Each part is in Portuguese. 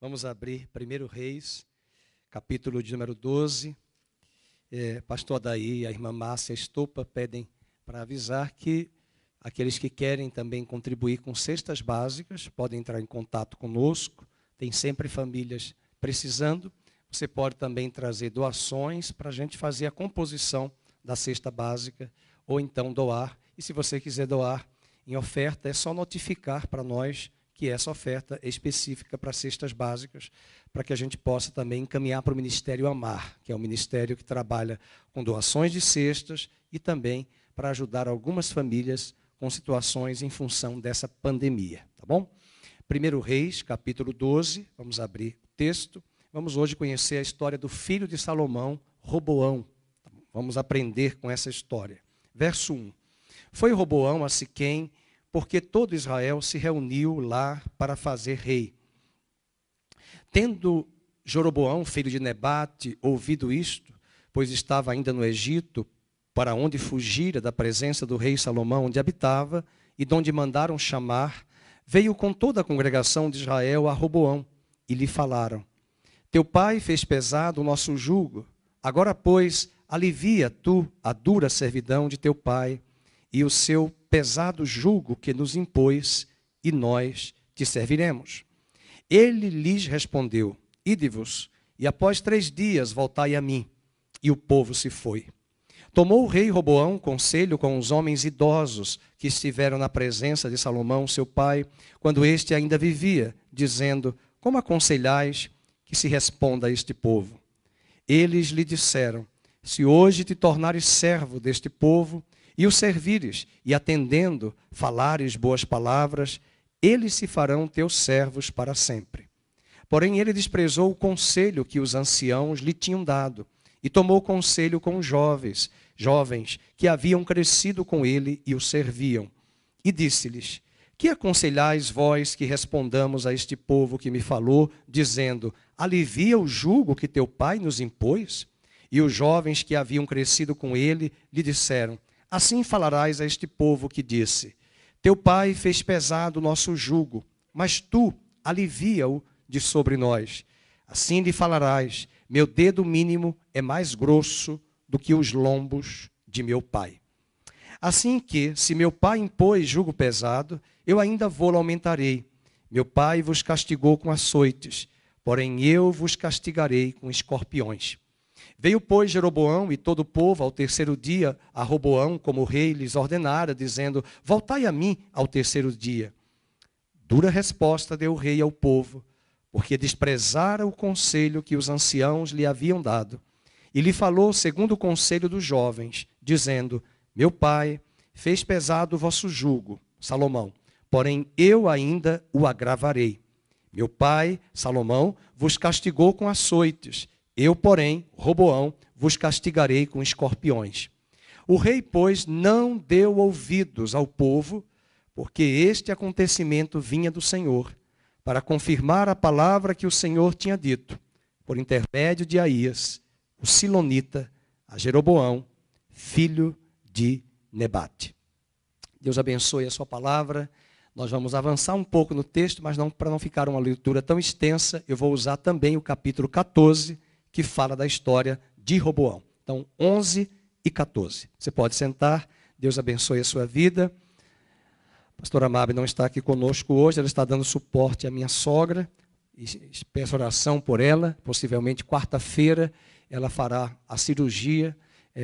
Vamos abrir 1 Reis, capítulo de número 12. Pastor Adair e a irmã Márcia Estopa pedem para avisar que aqueles que querem também contribuir com cestas básicas podem entrar em contato conosco. Tem sempre famílias precisando. Você pode também trazer doações para a gente fazer a composição da cesta básica ou então doar. E se você quiser doar em oferta, é só notificar para nós que essa oferta é específica para cestas básicas, para que a gente possa também encaminhar para o Ministério Amar, que é um ministério que trabalha com doações de cestas e também para ajudar algumas famílias com situações em função dessa pandemia, tá bom? 1 Reis, capítulo 12, vamos abrir o texto. Vamos hoje conhecer a história do filho de Salomão, Roboão. Vamos aprender com essa história. Verso 1. Foi Roboão a Siquém, porque todo Israel se reuniu lá para fazer rei. Tendo Jeroboão, filho de Nebate, ouvido isto, pois estava ainda no Egito, para onde fugira da presença do rei Salomão, onde habitava, e de onde mandaram chamar, veio com toda a congregação de Israel a Roboão, e lhe falaram: Teu pai fez pesado o nosso jugo, agora, pois, alivia tu a dura servidão de teu pai, e o seu pesado jugo que nos impôs, e nós te serviremos. Ele lhes respondeu: Ide-vos, e após 3 dias voltai a mim. E o povo se foi. Tomou o rei Roboão conselho com os homens idosos que estiveram na presença de Salomão, seu pai, quando este ainda vivia, dizendo: Como aconselhais que se responda a este povo? Eles lhe disseram: Se hoje te tornares servo deste povo, e o servires, e atendendo, falares boas palavras, eles se farão teus servos para sempre. Porém ele desprezou o conselho que os anciãos lhe tinham dado, e tomou conselho com os jovens que haviam crescido com ele e o serviam. E disse-lhes: Que aconselhais vós que respondamos a este povo que me falou, dizendo: Alivia o jugo que teu pai nos impôs? E os jovens que haviam crescido com ele lhe disseram: Assim falarás a este povo que disse: Teu pai fez pesado o nosso jugo, mas tu alivia-o de sobre nós. Assim lhe falarás: Meu dedo mínimo é mais grosso do que os lombos de meu pai. Assim que, se meu pai impôs jugo pesado, eu ainda vou-lo aumentarei. Meu pai vos castigou com açoites, porém eu vos castigarei com escorpiões. Veio, pois, Jeroboão e todo o povo ao 3º dia a Roboão, como o rei lhes ordenara, dizendo: Voltai a mim ao 3º dia. Dura resposta deu o rei ao povo, porque desprezara o conselho que os anciãos lhe haviam dado. E lhe falou segundo o conselho dos jovens, dizendo: Meu pai fez pesado o vosso jugo, Salomão, porém eu ainda o agravarei. Meu pai, Salomão, vos castigou com açoites. Eu, porém, Roboão, vos castigarei com escorpiões. O rei, pois, não deu ouvidos ao povo, porque este acontecimento vinha do Senhor, para confirmar a palavra que o Senhor tinha dito, por intermédio de Aías, o silonita, a Jeroboão, filho de Nebate. Deus abençoe a sua palavra. Nós vamos avançar um pouco no texto, mas para não ficar uma leitura tão extensa, eu vou usar também o capítulo 14, que fala da história de Roboão. Então, 11 e 14. Você pode sentar. Deus abençoe a sua vida. A pastora Mabe não está aqui conosco hoje, ela está dando suporte à minha sogra. E peço oração por ela. Possivelmente, quarta-feira, ela fará a cirurgia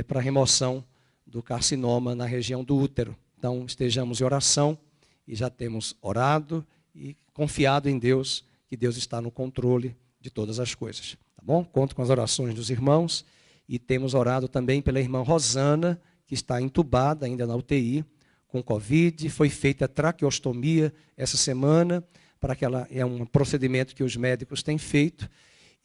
para remoção do carcinoma na região do útero. Então, estejamos em oração e já temos orado e confiado em Deus, que Deus está no controle de todas as coisas. Tá bom? Conto com as orações dos irmãos e temos orado também pela irmã Rosana, que está entubada ainda na UTI com Covid. Foi feita a traqueostomia essa semana, para que ela é um procedimento que os médicos têm feito,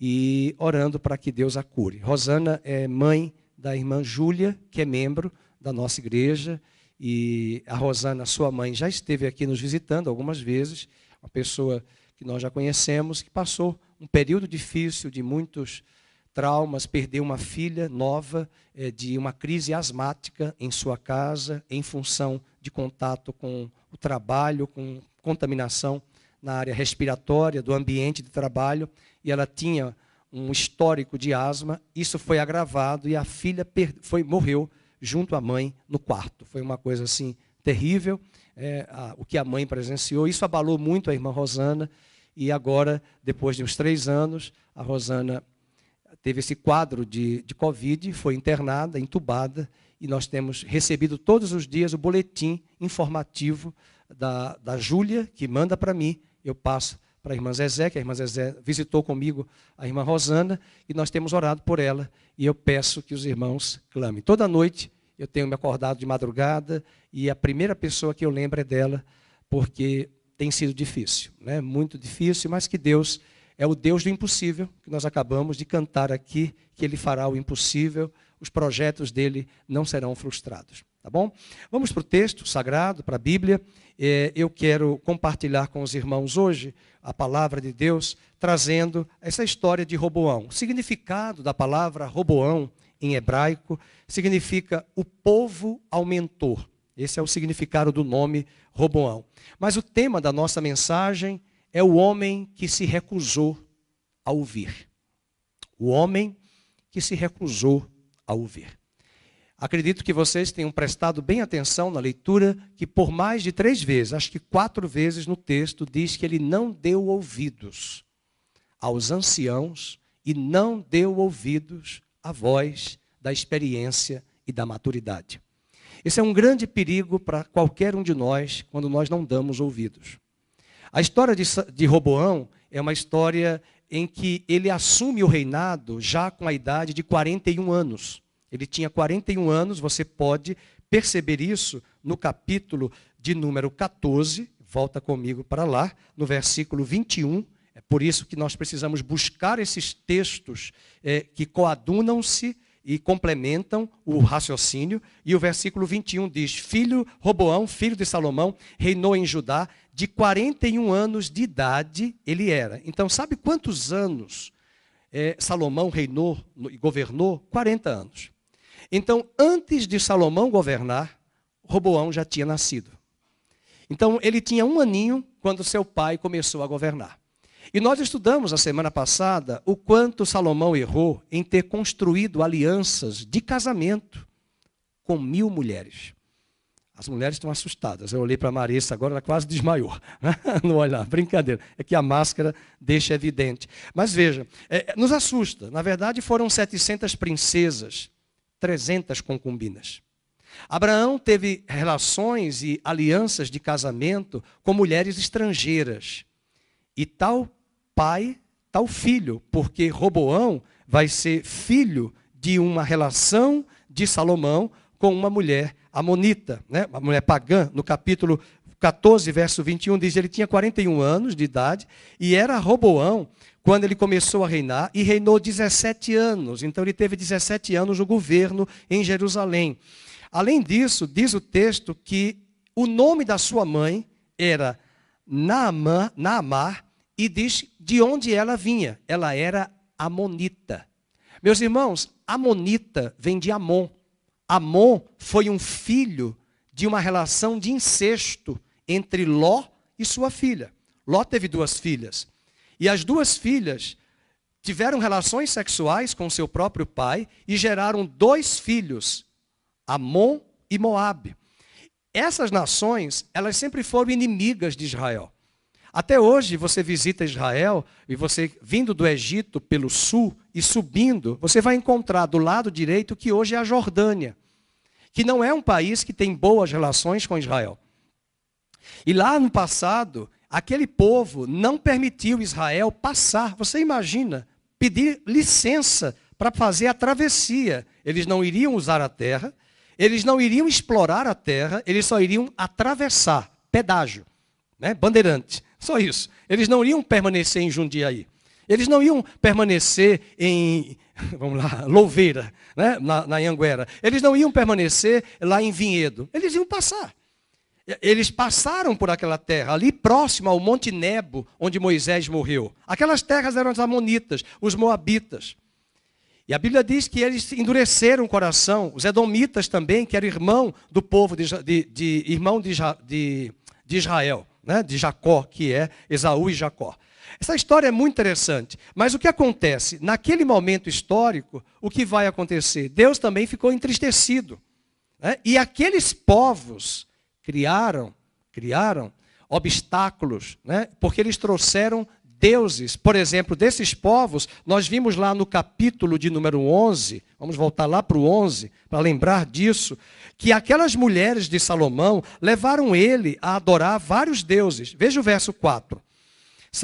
e orando para que Deus a cure. Rosana é mãe da irmã Júlia, que é membro da nossa igreja, e a Rosana, sua mãe, já esteve aqui nos visitando algumas vezes, uma pessoa que nós já conhecemos, que passou um período difícil de muitos traumas, perdeu uma filha nova de uma crise asmática em sua casa, em função de contato com o trabalho, com contaminação na área respiratória, do ambiente de trabalho, e ela tinha um histórico de asma. Isso foi agravado e a filha morreu junto à mãe no quarto. Foi uma coisa assim terrível, o que a mãe presenciou. Isso abalou muito a irmã Rosana, e agora, depois de uns 3 anos, a Rosana teve esse quadro de Covid, foi internada, entubada, e nós temos recebido todos os dias o boletim informativo da Júlia, que manda para mim, eu passo para a irmã Zezé, que a irmã Zezé visitou comigo a irmã Rosana, e nós temos orado por ela, e eu peço que os irmãos clamem. Toda noite eu tenho me acordado de madrugada, e a primeira pessoa que eu lembro é dela, porque tem sido difícil, né? Muito difícil, mas que Deus é o Deus do impossível, que nós acabamos de cantar aqui, que Ele fará o impossível, os projetos dele não serão frustrados. Tá bom? Vamos para o texto sagrado, para a Bíblia. Eu quero compartilhar com os irmãos hoje a palavra de Deus, trazendo essa história de Roboão. O significado da palavra Roboão, em hebraico, significa o povo aumentou. Esse é o significado do nome Roboão. Mas o tema da nossa mensagem é o homem que se recusou a ouvir. O homem que se recusou a ouvir. Acredito que vocês tenham prestado bem atenção na leitura, que por mais de 3 vezes, acho que 4 vezes no texto, diz que ele não deu ouvidos aos anciãos e não deu ouvidos à voz da experiência e da maturidade. Esse é um grande perigo para qualquer um de nós, quando nós não damos ouvidos. A história de Roboão é uma história em que ele assume o reinado já com a idade de 41 anos. Ele tinha 41 anos, você pode perceber isso no capítulo de número 14, volta comigo para lá, no versículo 21. É por isso que nós precisamos buscar esses textos que coadunam-se e complementam o raciocínio. E o versículo 21 diz: Roboão, filho de Salomão, reinou em Judá, de 41 anos de idade ele era. Então, sabe quantos anos Salomão reinou e governou? 40 anos. Então, antes de Salomão governar, Roboão já tinha nascido. Então, ele tinha 1 aninho quando seu pai começou a governar. E nós estudamos a semana passada o quanto Salomão errou em ter construído alianças de casamento com 1000 mulheres. As mulheres estão assustadas. Eu olhei para a Marissa agora, ela quase desmaiou. Não olha, brincadeira. É que a máscara deixa evidente. Mas veja, nos assusta. Na verdade, foram 700 princesas, 300 concubinas. Abraão teve relações e alianças de casamento com mulheres estrangeiras. E tal pai, tal filho, porque Roboão vai ser filho de uma relação de Salomão com uma mulher amonita, né? Uma mulher pagã. No capítulo 14, verso 21, diz que ele tinha 41 anos de idade e era Roboão quando ele começou a reinar, e reinou 17 anos. Então ele teve 17 anos no governo em Jerusalém. Além disso, diz o texto que o nome da sua mãe era Naamar, e diz de onde ela vinha. Ela era amonita. Meus irmãos, amonita vem de Amon. Amon foi um filho de uma relação de incesto entre Ló e sua filha. Ló teve 2 filhas. E as 2 filhas tiveram relações sexuais com seu próprio pai e geraram 2 filhos, Amon e Moabe. Essas nações, elas sempre foram inimigas de Israel. Até hoje, você visita Israel e você, vindo do Egito pelo sul e subindo, você vai encontrar do lado direito que hoje é a Jordânia, que não é um país que tem boas relações com Israel. E lá no passado, aquele povo não permitiu Israel passar. Você imagina, pedir licença para fazer a travessia. Eles não iriam usar a terra, eles não iriam explorar a terra, eles só iriam atravessar, pedágio, né? Bandeirante. Só isso. Eles não iam permanecer em Jundiaí. Eles não iam permanecer em, vamos lá, Louveira, né? na Anhanguera. Eles não iam permanecer lá em Vinhedo. Eles iam passar. Eles passaram por aquela terra, ali próximo ao Monte Nebo, onde Moisés morreu. Aquelas terras eram os amonitas, os moabitas. E a Bíblia diz que eles endureceram o coração. Os edomitas também, que era irmão do povo irmão de Israel. né, de Jacó, que é Esaú e Jacó. Essa história é muito interessante, mas o que acontece? Naquele momento histórico, o que vai acontecer? Deus também ficou entristecido, né? E aqueles povos criaram obstáculos, né? Porque eles trouxeram deuses. Por exemplo, desses povos, nós vimos lá no capítulo de número 11, vamos voltar lá para o 11, para lembrar disso, que aquelas mulheres de Salomão levaram ele a adorar vários deuses. Veja o verso 4.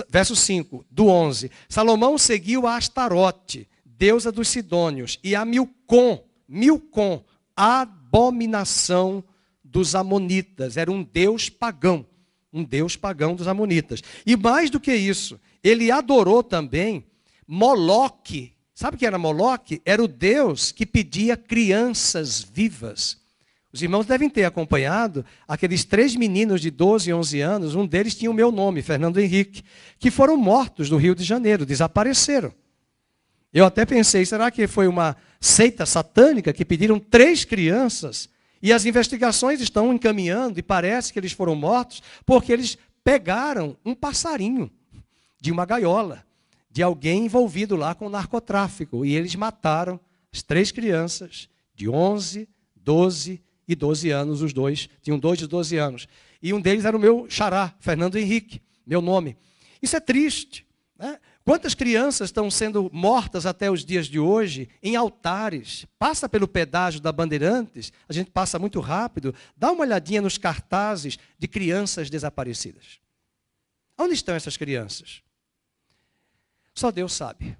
Verso 5, do 11. Salomão seguiu a Astarote, deusa dos Sidônios, e a Milcom, abominação dos amonitas. Era um deus pagão dos amonitas. E mais do que isso, ele adorou também Moloque. Sabe o que era Moloque? Era o deus que pedia crianças vivas. Os irmãos devem ter acompanhado aqueles 3 meninos de 12 e 11 anos, um deles tinha o meu nome, Fernando Henrique, que foram mortos no Rio de Janeiro, desapareceram. Eu até pensei, será que foi uma seita satânica que pediram 3 crianças? E as investigações estão encaminhando e parece que eles foram mortos porque eles pegaram um passarinho de uma gaiola, de alguém envolvido lá com narcotráfico. E eles mataram as 3 crianças de 11, 12 e 12 anos, os dois, tinham 2 de 12 anos. E um deles era o meu xará, Fernando Henrique, meu nome. Isso é triste, né? Quantas crianças estão sendo mortas até os dias de hoje em altares? Passa pelo pedágio da Bandeirantes, a gente passa muito rápido, dá uma olhadinha nos cartazes de crianças desaparecidas. Onde estão essas crianças? Só Deus sabe.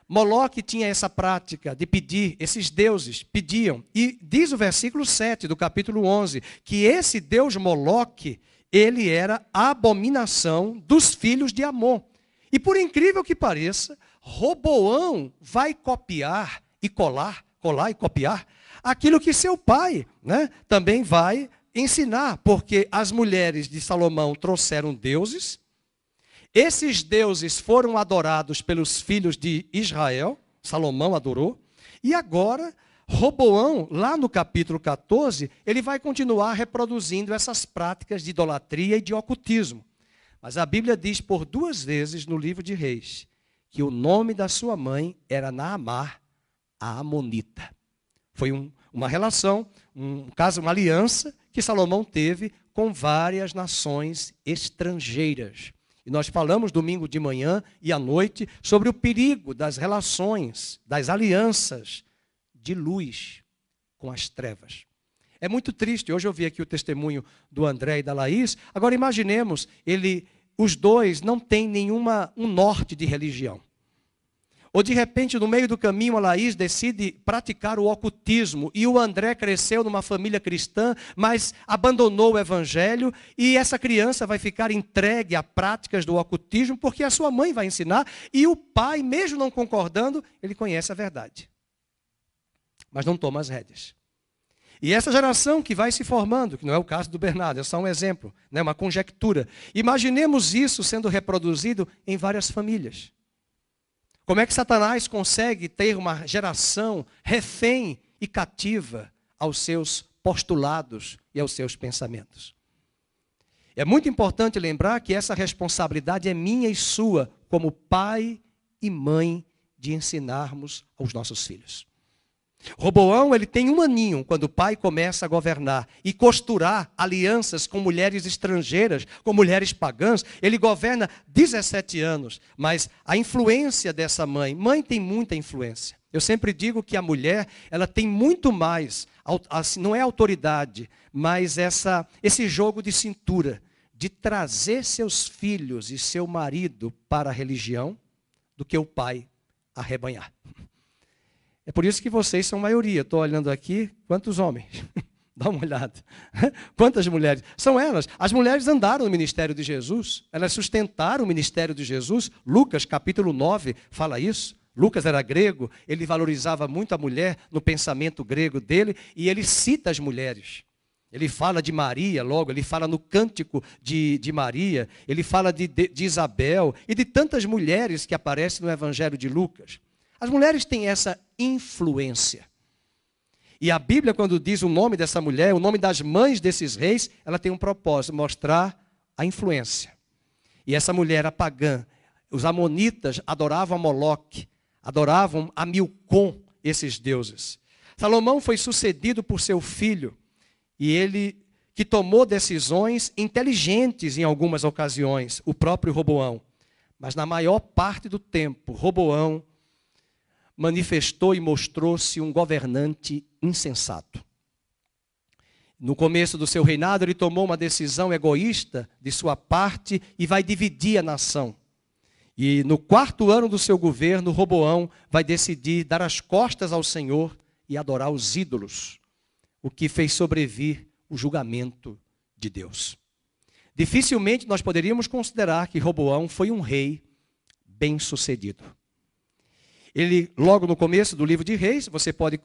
Moloque tinha essa prática de pedir, esses deuses pediam. E diz o versículo 7 do capítulo 11, que esse deus Moloque, ele era a abominação dos filhos de Amon. E por incrível que pareça, Roboão vai copiar e colar e copiar aquilo que seu pai, né, também vai ensinar. Porque as mulheres de Salomão trouxeram deuses. Esses deuses foram adorados pelos filhos de Israel, Salomão adorou, e agora Roboão, lá no capítulo 14, ele vai continuar reproduzindo essas práticas de idolatria e de ocultismo. Mas a Bíblia diz por 2 vezes no livro de Reis, que o nome da sua mãe era Naamá, a Amonita. Foi uma relação, um caso, uma aliança que Salomão teve com várias nações estrangeiras. E nós falamos domingo de manhã e à noite sobre o perigo das relações, das alianças de luz com as trevas. É muito triste. Hoje eu vi aqui o testemunho do André e da Laís. Agora imaginemos, os dois não têm um norte de religião. Ou de repente, no meio do caminho, a Laís decide praticar o ocultismo. E o André cresceu numa família cristã, mas abandonou o evangelho. E essa criança vai ficar entregue a práticas do ocultismo, porque a sua mãe vai ensinar. E o pai, mesmo não concordando, ele conhece a verdade. Mas não toma as rédeas. E essa geração que vai se formando, que não é o caso do Bernardo, é só um exemplo, né, uma conjectura. Imaginemos isso sendo reproduzido em várias famílias. Como é que Satanás consegue ter uma geração refém e cativa aos seus postulados e aos seus pensamentos? É muito importante lembrar que essa responsabilidade é minha e sua, como pai e mãe, de ensinarmos aos nossos filhos. Roboão, ele tem 1 aninho quando o pai começa a governar e costurar alianças com mulheres estrangeiras, com mulheres pagãs. Ele governa 17 anos, mas a influência dessa mãe tem muita influência. Eu sempre digo que a mulher, ela tem muito mais, não é autoridade, mas esse jogo de cintura, de trazer seus filhos e seu marido para a religião, do que o pai arrebanhar. É por isso que vocês são maioria. Estou olhando aqui, quantos homens? Dá uma olhada. Quantas mulheres? São elas. As mulheres andaram no ministério de Jesus. Elas sustentaram o ministério de Jesus. Lucas, capítulo 9, fala isso. Lucas era grego. Ele valorizava muito a mulher no pensamento grego dele. E ele cita as mulheres. Ele fala de Maria logo. Ele fala no cântico de Maria. Ele fala de Isabel. E de tantas mulheres que aparecem no evangelho de Lucas. As mulheres têm essa influência. E a Bíblia, quando diz o nome dessa mulher, o nome das mães desses reis, ela tem um propósito, mostrar a influência. E essa mulher era pagã. Os amonitas adoravam a Moloque, adoravam a Milcom, esses deuses. Salomão foi sucedido por seu filho, e ele que tomou decisões inteligentes em algumas ocasiões, o próprio Roboão. Mas na maior parte do tempo, Roboão manifestou e mostrou-se um governante insensato. No começo do seu reinado, ele tomou uma decisão egoísta de sua parte e vai dividir a nação. E no 4º ano do seu governo, Roboão vai decidir dar as costas ao Senhor e adorar os ídolos, o que fez sobrevir o julgamento de Deus. Dificilmente nós poderíamos considerar que Roboão foi um rei bem-sucedido. Ele, logo no começo do livro de Reis, você pode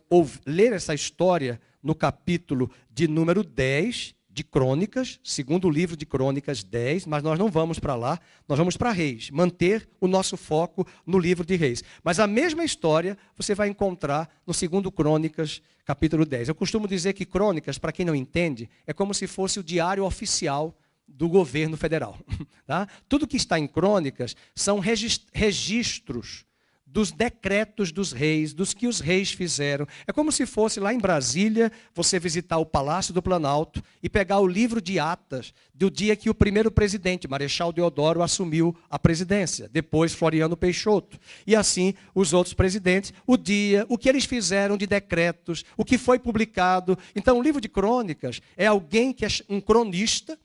ler essa história no capítulo de número 10 de Crônicas, segundo livro de Crônicas 10, mas nós não vamos para lá, nós vamos para Reis, manter o nosso foco no livro de Reis. Mas a mesma história você vai encontrar no segundo Crônicas, capítulo 10. Eu costumo dizer que Crônicas, para quem não entende, é como se fosse o diário oficial do governo federal. Tá? Tudo que está em Crônicas são registros dos decretos dos reis, dos que os reis fizeram. É como se fosse lá em Brasília, você visitar o Palácio do Planalto e pegar o livro de atas do dia que o primeiro presidente, Marechal Deodoro, assumiu a presidência. Depois Floriano Peixoto. E assim os outros presidentes, o dia, o que eles fizeram de decretos, o que foi publicado. Então o livro de Crônicas é alguém que é um cronista,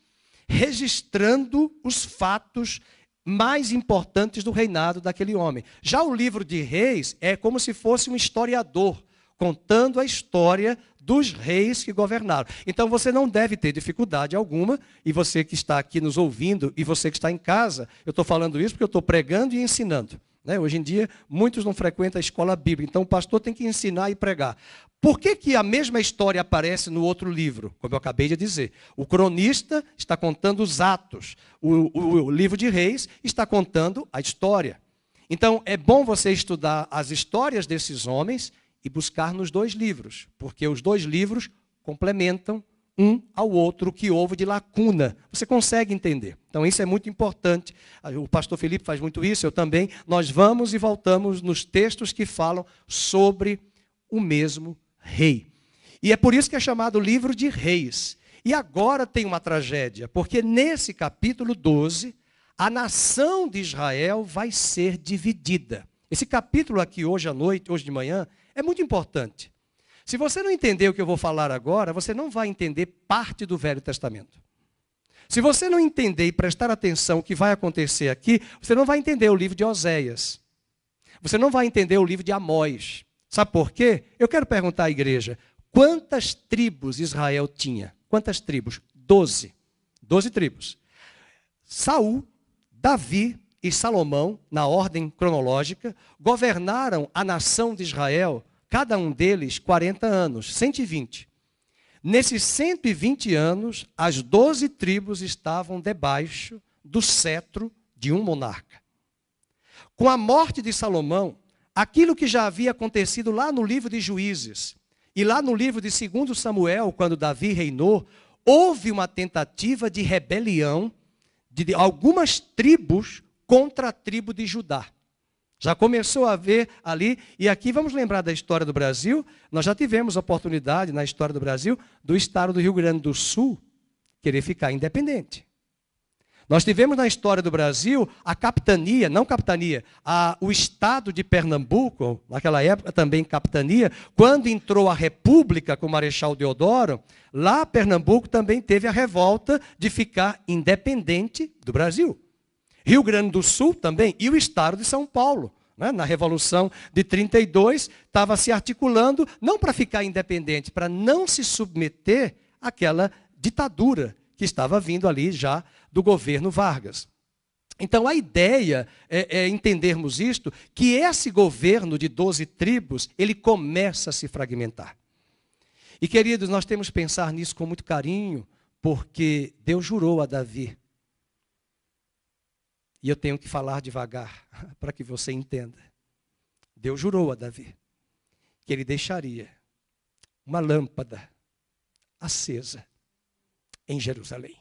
registrando os fatos mais importantes do reinado daquele homem. Já o livro de Reis é como se fosse um historiador, contando a história dos reis que governaram. Então você não deve ter dificuldade alguma, e você que está aqui nos ouvindo, e você que está em casa, eu estou falando isso porque eu estou pregando e ensinando. Hoje em dia, muitos não frequentam a escola bíblica, então o pastor tem que ensinar e pregar. Por que a mesma história aparece no outro livro? Como eu acabei de dizer. O cronista está contando os atos. O livro de Reis está contando a história. Então, é bom você estudar as histórias desses homens e buscar nos dois livros, porque os dois livros complementam um ao outro o que houve de lacuna. Você consegue entender. Então, isso é muito importante. O pastor Felipe faz muito isso, eu também. Nós vamos e voltamos nos textos que falam sobre o mesmo rei. E é por isso que é chamado livro de Reis. E agora tem uma tragédia, porque nesse capítulo 12, a nação de Israel vai ser dividida. Esse capítulo aqui hoje à noite, hoje de manhã, é muito importante. Se você não entender o que eu vou falar agora, você não vai entender parte do Velho Testamento. Se você não entender e prestar atenção o que vai acontecer aqui, você não vai entender o livro de Oséias. Você não vai entender o livro de Amós. Sabe por quê? Eu quero perguntar à igreja, quantas tribos Israel tinha? Quantas tribos? 12. 12 tribos. Saul, Davi e Salomão, na ordem cronológica, governaram a nação de Israel, cada um deles 40 anos, 120. Nesses 120 anos, as 12 tribos estavam debaixo do cetro de um monarca. Com a morte de Salomão, aquilo que já havia acontecido lá no livro de Juízes e lá no livro de 2 Samuel, quando Davi reinou, houve uma tentativa de rebelião de algumas tribos contra a tribo de Judá. Já começou a haver ali, e aqui vamos lembrar da história do Brasil, nós já tivemos oportunidade na história do Brasil, do estado do Rio Grande do Sul querer ficar independente. Nós tivemos na história do Brasil a capitania, não capitania, o estado de Pernambuco, naquela época também capitania, quando entrou a república com o Marechal Deodoro, lá Pernambuco também teve a revolta de ficar independente do Brasil. Rio Grande do Sul também, e o estado de São Paulo. Na Revolução de 32, estava se articulando, não para ficar independente, para não se submeter àquela ditadura que estava vindo ali já do governo Vargas. Então, a ideia é entendermos isto, que esse governo de 12 tribos, ele começa a se fragmentar. E, queridos, nós temos que pensar nisso com muito carinho, porque Deus jurou a Davi. E eu tenho que falar devagar, para que você entenda. Deus jurou a Davi que ele deixaria uma lâmpada acesa em Jerusalém.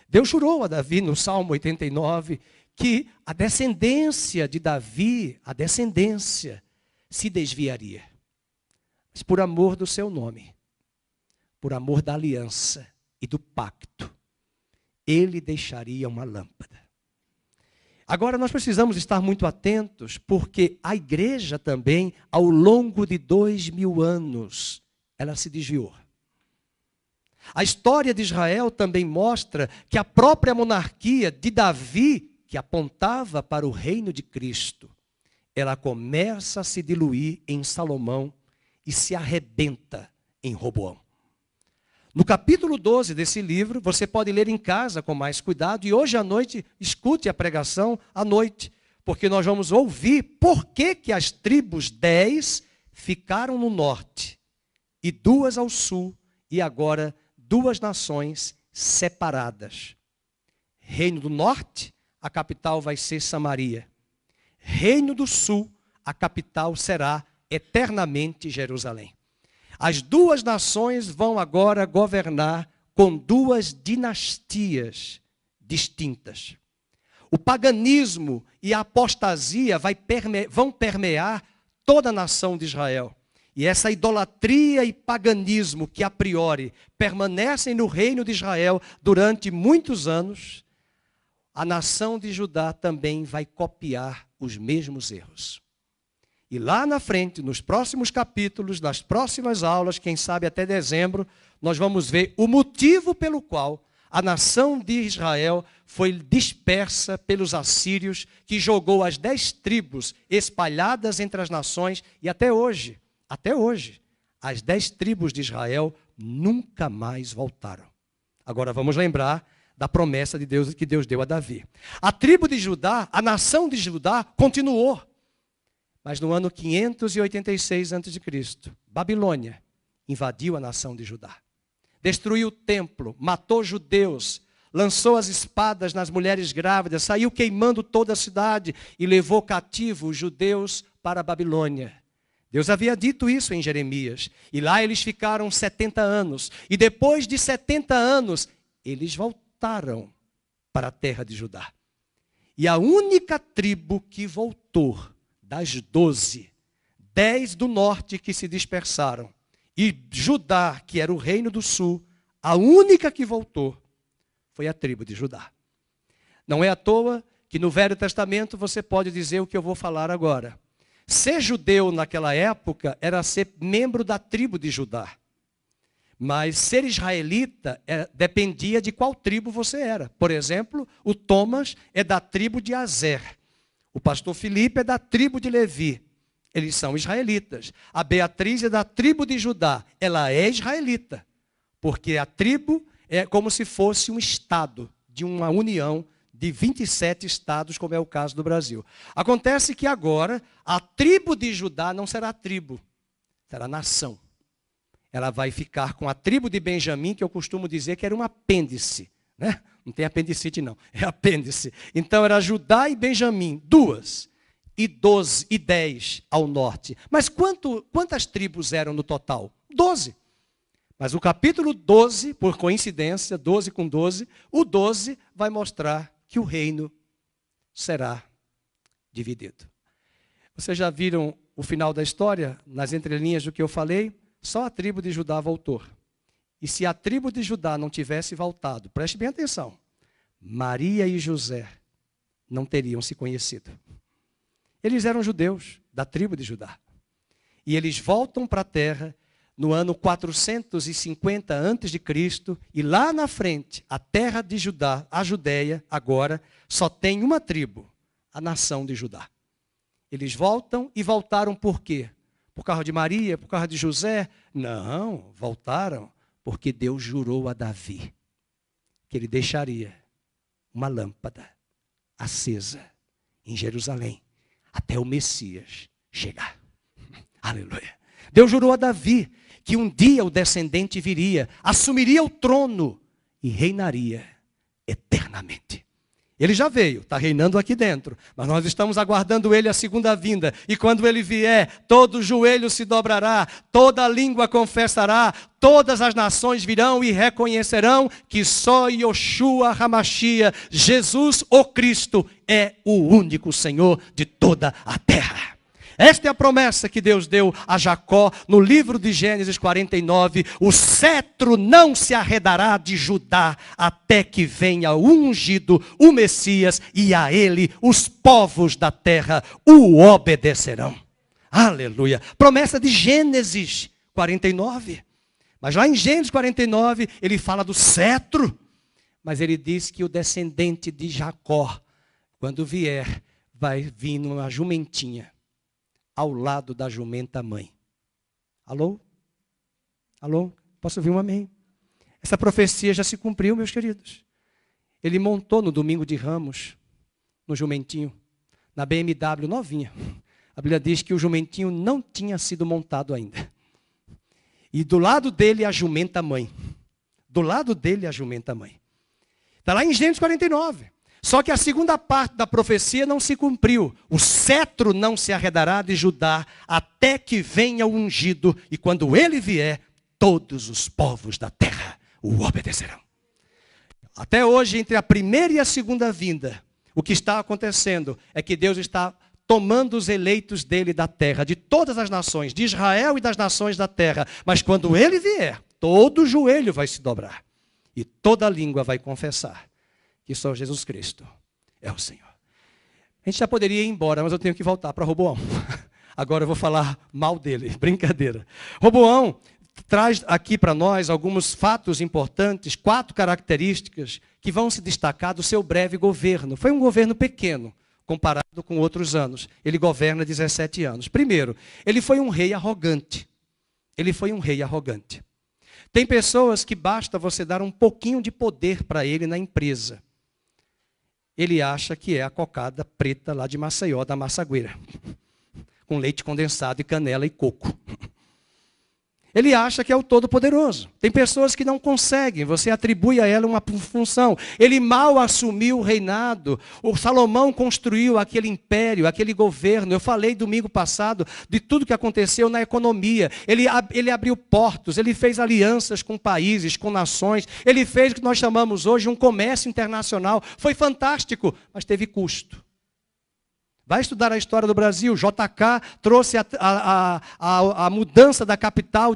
Deus jurou a Davi no Salmo 89 que a descendência de Davi, a descendência, se desviaria. Mas por amor do seu nome, por amor da aliança e do pacto, ele deixaria uma lâmpada. Agora nós precisamos estar muito atentos, porque a igreja também, ao longo de 2000 anos, ela se desviou. A história de Israel também mostra que a própria monarquia de Davi, que apontava para o reino de Cristo, ela começa a se diluir em Salomão e se arrebenta em Roboão. No capítulo 12 desse livro, você pode ler em casa com mais cuidado, e hoje à noite, escute a pregação à noite, porque nós vamos ouvir por que as tribos 10 ficaram no norte, e 2 ao sul, e agora 2 nações separadas. Reino do norte, a capital vai ser Samaria. Reino do sul, a capital será eternamente Jerusalém. As 2 nações vão agora governar com 2 dinastias distintas. O paganismo e a apostasia vão permear toda a nação de Israel. E essa idolatria e paganismo que a priori permanecem no reino de Israel durante muitos anos, a nação de Judá também vai copiar os mesmos erros. E lá na frente, nos próximos capítulos, nas próximas aulas, quem sabe até dezembro, nós vamos ver o motivo pelo qual a nação de Israel foi dispersa pelos assírios, que jogou as 10 tribos espalhadas entre as nações, e até hoje, as 10 tribos de Israel nunca mais voltaram. Agora vamos lembrar da promessa de Deus que Deus deu a Davi. A tribo de Judá, a nação de Judá continuou. Mas no ano 586 a.C., Babilônia invadiu a nação de Judá. Destruiu o templo, matou judeus, lançou as espadas nas mulheres grávidas, saiu queimando toda a cidade e levou cativo os judeus para a Babilônia. Deus havia dito isso em Jeremias. E lá eles ficaram 70 anos. E depois de 70 anos, eles voltaram para a terra de Judá. E a única tribo que voltou das 12, 10 do norte que se dispersaram, e Judá, que era o reino do sul, a única que voltou foi a tribo de Judá. Não é à toa que no Velho Testamento você pode dizer o que eu vou falar agora. Ser judeu naquela época era ser membro da tribo de Judá. Mas ser israelita dependia de qual tribo você era. Por exemplo, o Thomas é da tribo de Azer. O pastor Felipe é da tribo de Levi. Eles são israelitas. A Beatriz é da tribo de Judá. Ela é israelita. Porque a tribo é como se fosse um estado de uma união de 27 estados, como é o caso do Brasil. Acontece que agora a tribo de Judá não será tribo, será nação. Ela vai ficar com a tribo de Benjamim, que eu costumo dizer que era um apêndice, né? Não tem apendicite não, é apêndice. Então era Judá e Benjamim, 2, e 12 e 10 ao norte. Mas quantas tribos eram no total? 12. Mas o capítulo 12, por coincidência, 12 com 12, o 12 vai mostrar que o reino será dividido. Vocês já viram o final da história, nas entrelinhas do que eu falei? Só a tribo de Judá voltou. E se a tribo de Judá não tivesse voltado, preste bem atenção, Maria e José não teriam se conhecido. Eles eram judeus da tribo de Judá. E eles voltam para a terra no ano 450 a.C., e lá na frente, a terra de Judá, a Judéia, agora, só tem uma tribo, a nação de Judá. Eles voltam e voltaram por quê? Por causa de Maria, por causa de José? Não, voltaram porque Deus jurou a Davi que ele deixaria uma lâmpada acesa em Jerusalém até o Messias chegar. Aleluia. Deus jurou a Davi que um dia o descendente viria, assumiria o trono e reinaria eternamente. Ele já veio, está reinando aqui dentro, mas nós estamos aguardando ele a segunda vinda. E quando ele vier, todo joelho se dobrará, toda língua confessará, todas as nações virão e reconhecerão que só Yoshua HaMashiach, Jesus o Cristo, é o único Senhor de toda a terra. Esta é a promessa que Deus deu a Jacó no livro de Gênesis 49. O cetro não se arredará de Judá até que venha o ungido, o Messias, e a ele os povos da terra o obedecerão. Aleluia. Promessa de Gênesis 49. Mas lá em Gênesis 49 ele fala do cetro. Mas ele diz que o descendente de Jacó, quando vier, vai vir numa jumentinha, ao lado da jumenta mãe. Alô? Alô? Posso ouvir um amém? Essa profecia já se cumpriu, meus queridos. Ele montou no domingo de Ramos, no jumentinho, na BMW novinha. A Bíblia diz que o jumentinho não tinha sido montado ainda. E do lado dele a jumenta mãe. Do lado dele a jumenta mãe. Está lá em Gênesis 49. Só que a segunda parte da profecia não se cumpriu. O cetro não se arredará de Judá até que venha o ungido. E quando ele vier, todos os povos da terra o obedecerão. Até hoje, entre a primeira e a segunda vinda, o que está acontecendo é que Deus está tomando os eleitos dele da terra, de todas as nações, de Israel e das nações da terra. Mas quando ele vier, todo joelho vai se dobrar. E toda língua vai confessar que só Jesus Cristo é o Senhor. A gente já poderia ir embora, mas eu tenho que voltar para Roboão. Agora eu vou falar mal dele, brincadeira. Roboão traz aqui para nós alguns fatos importantes, 4 características que vão se destacar do seu breve governo. Foi um governo pequeno, comparado com outros anos. Ele governa 17 anos. Primeiro, ele foi um rei arrogante. Ele foi um rei arrogante. Tem pessoas que basta você dar um pouquinho de poder para ele na empresa. Ele acha que é a cocada preta lá de Maceió, da Massagueira, com leite condensado e canela e coco. Ele acha que é o Todo-Poderoso. Tem pessoas que não conseguem, você atribui a ela uma função. Ele mal assumiu o reinado. O Salomão construiu aquele império, aquele governo. Eu falei domingo passado de tudo que aconteceu na economia. Ele abriu portos, ele fez alianças com países, com nações. Ele fez o que nós chamamos hoje um comércio internacional. Foi fantástico, mas teve custo. Vai estudar a história do Brasil. JK trouxe a mudança da capital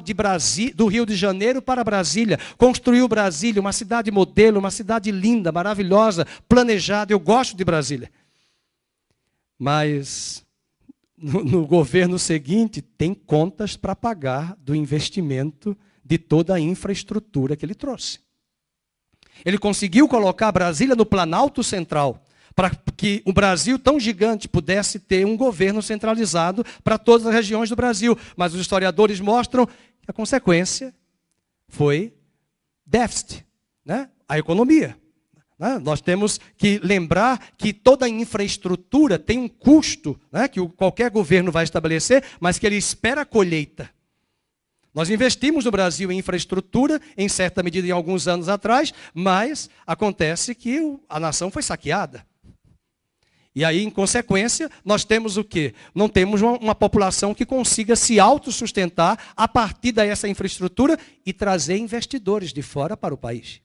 do Rio de Janeiro para Brasília. Construiu Brasília, uma cidade modelo, uma cidade linda, maravilhosa, planejada. Eu gosto de Brasília. Mas no governo seguinte tem contas para pagar do investimento de toda a infraestrutura que ele trouxe. Ele conseguiu colocar Brasília no Planalto Central, para que o Brasil tão gigante pudesse ter um governo centralizado para todas as regiões do Brasil. Mas os historiadores mostram que a consequência foi déficit, né? A economia. Né? Nós temos que lembrar que toda a infraestrutura tem um custo, né, que qualquer governo vai estabelecer, mas que ele espera a colheita. Nós investimos no Brasil em infraestrutura, em certa medida, em alguns anos atrás, mas acontece que a nação foi saqueada. E aí, em consequência, nós temos o quê? Não temos uma população que consiga se autossustentar a partir dessa infraestrutura e trazer investidores de fora para o país.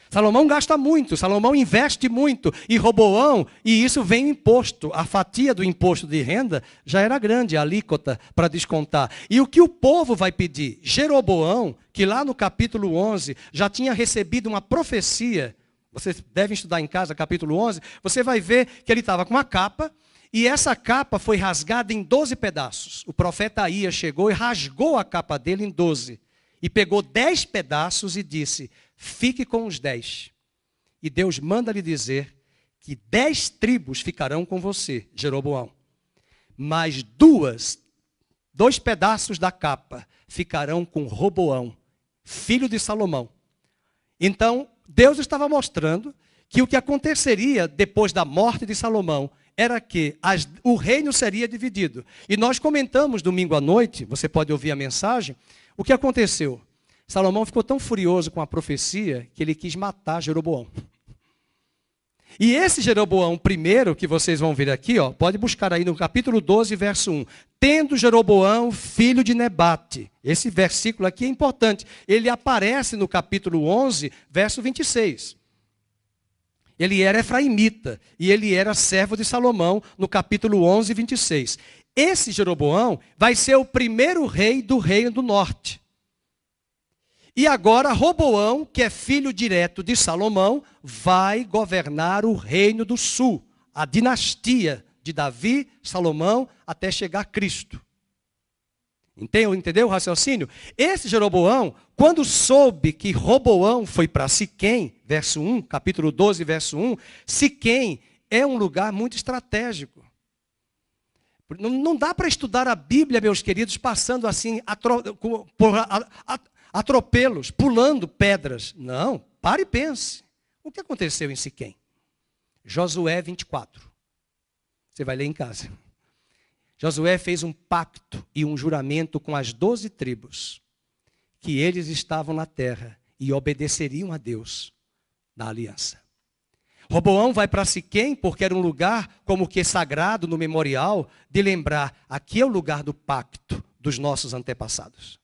Salomão gasta muito, Salomão investe muito, e Roboão, e isso vem imposto. A fatia do imposto de renda já era grande, a alíquota para descontar. E o que o povo vai pedir? Jeroboão, que lá no capítulo 11 já tinha recebido uma profecia. Vocês devem estudar em casa, capítulo 11. Você vai ver que ele estava com uma capa, e essa capa foi rasgada em 12 pedaços. O profeta Aías chegou e rasgou a capa dele em 12. E pegou 10 pedaços e disse: fique com os 10. E Deus manda lhe dizer que 10 tribos ficarão com você, Jeroboão. Mas 2 pedaços da capa ficarão com Roboão, filho de Salomão. Então, Deus estava mostrando que o que aconteceria depois da morte de Salomão era que o reino seria dividido. E nós comentamos domingo à noite, você pode ouvir a mensagem, o que aconteceu. Salomão ficou tão furioso com a profecia que ele quis matar Jeroboão. E esse Jeroboão primeiro, que vocês vão ver aqui, ó, pode buscar aí no capítulo 12, verso 1. Tendo Jeroboão, filho de Nebate. Esse versículo aqui é importante. Ele aparece no capítulo 11, verso 26. Ele era efraimita e ele era servo de Salomão no capítulo 11, 26. Esse Jeroboão vai ser o primeiro rei do reino do norte. E agora Roboão, que é filho direto de Salomão, vai governar o reino do sul, a dinastia de Davi, Salomão, até chegar a Cristo. Entendeu o raciocínio? Esse Jeroboão, quando soube que Roboão foi para Siquém, verso 1, capítulo 12, verso 1, Siquém é um lugar muito estratégico. Não dá para estudar a Bíblia, meus queridos, passando assim, atropelos, pulando pedras. Não, pare e pense. O que aconteceu em Siquém? Josué 24. Você vai ler em casa. Josué fez um pacto e um juramento com as 12 tribos, que eles estavam na terra e obedeceriam a Deus na aliança. Roboão vai para Siquém porque era um lugar como que sagrado no memorial, de lembrar, aqui é o lugar do pacto dos nossos antepassados.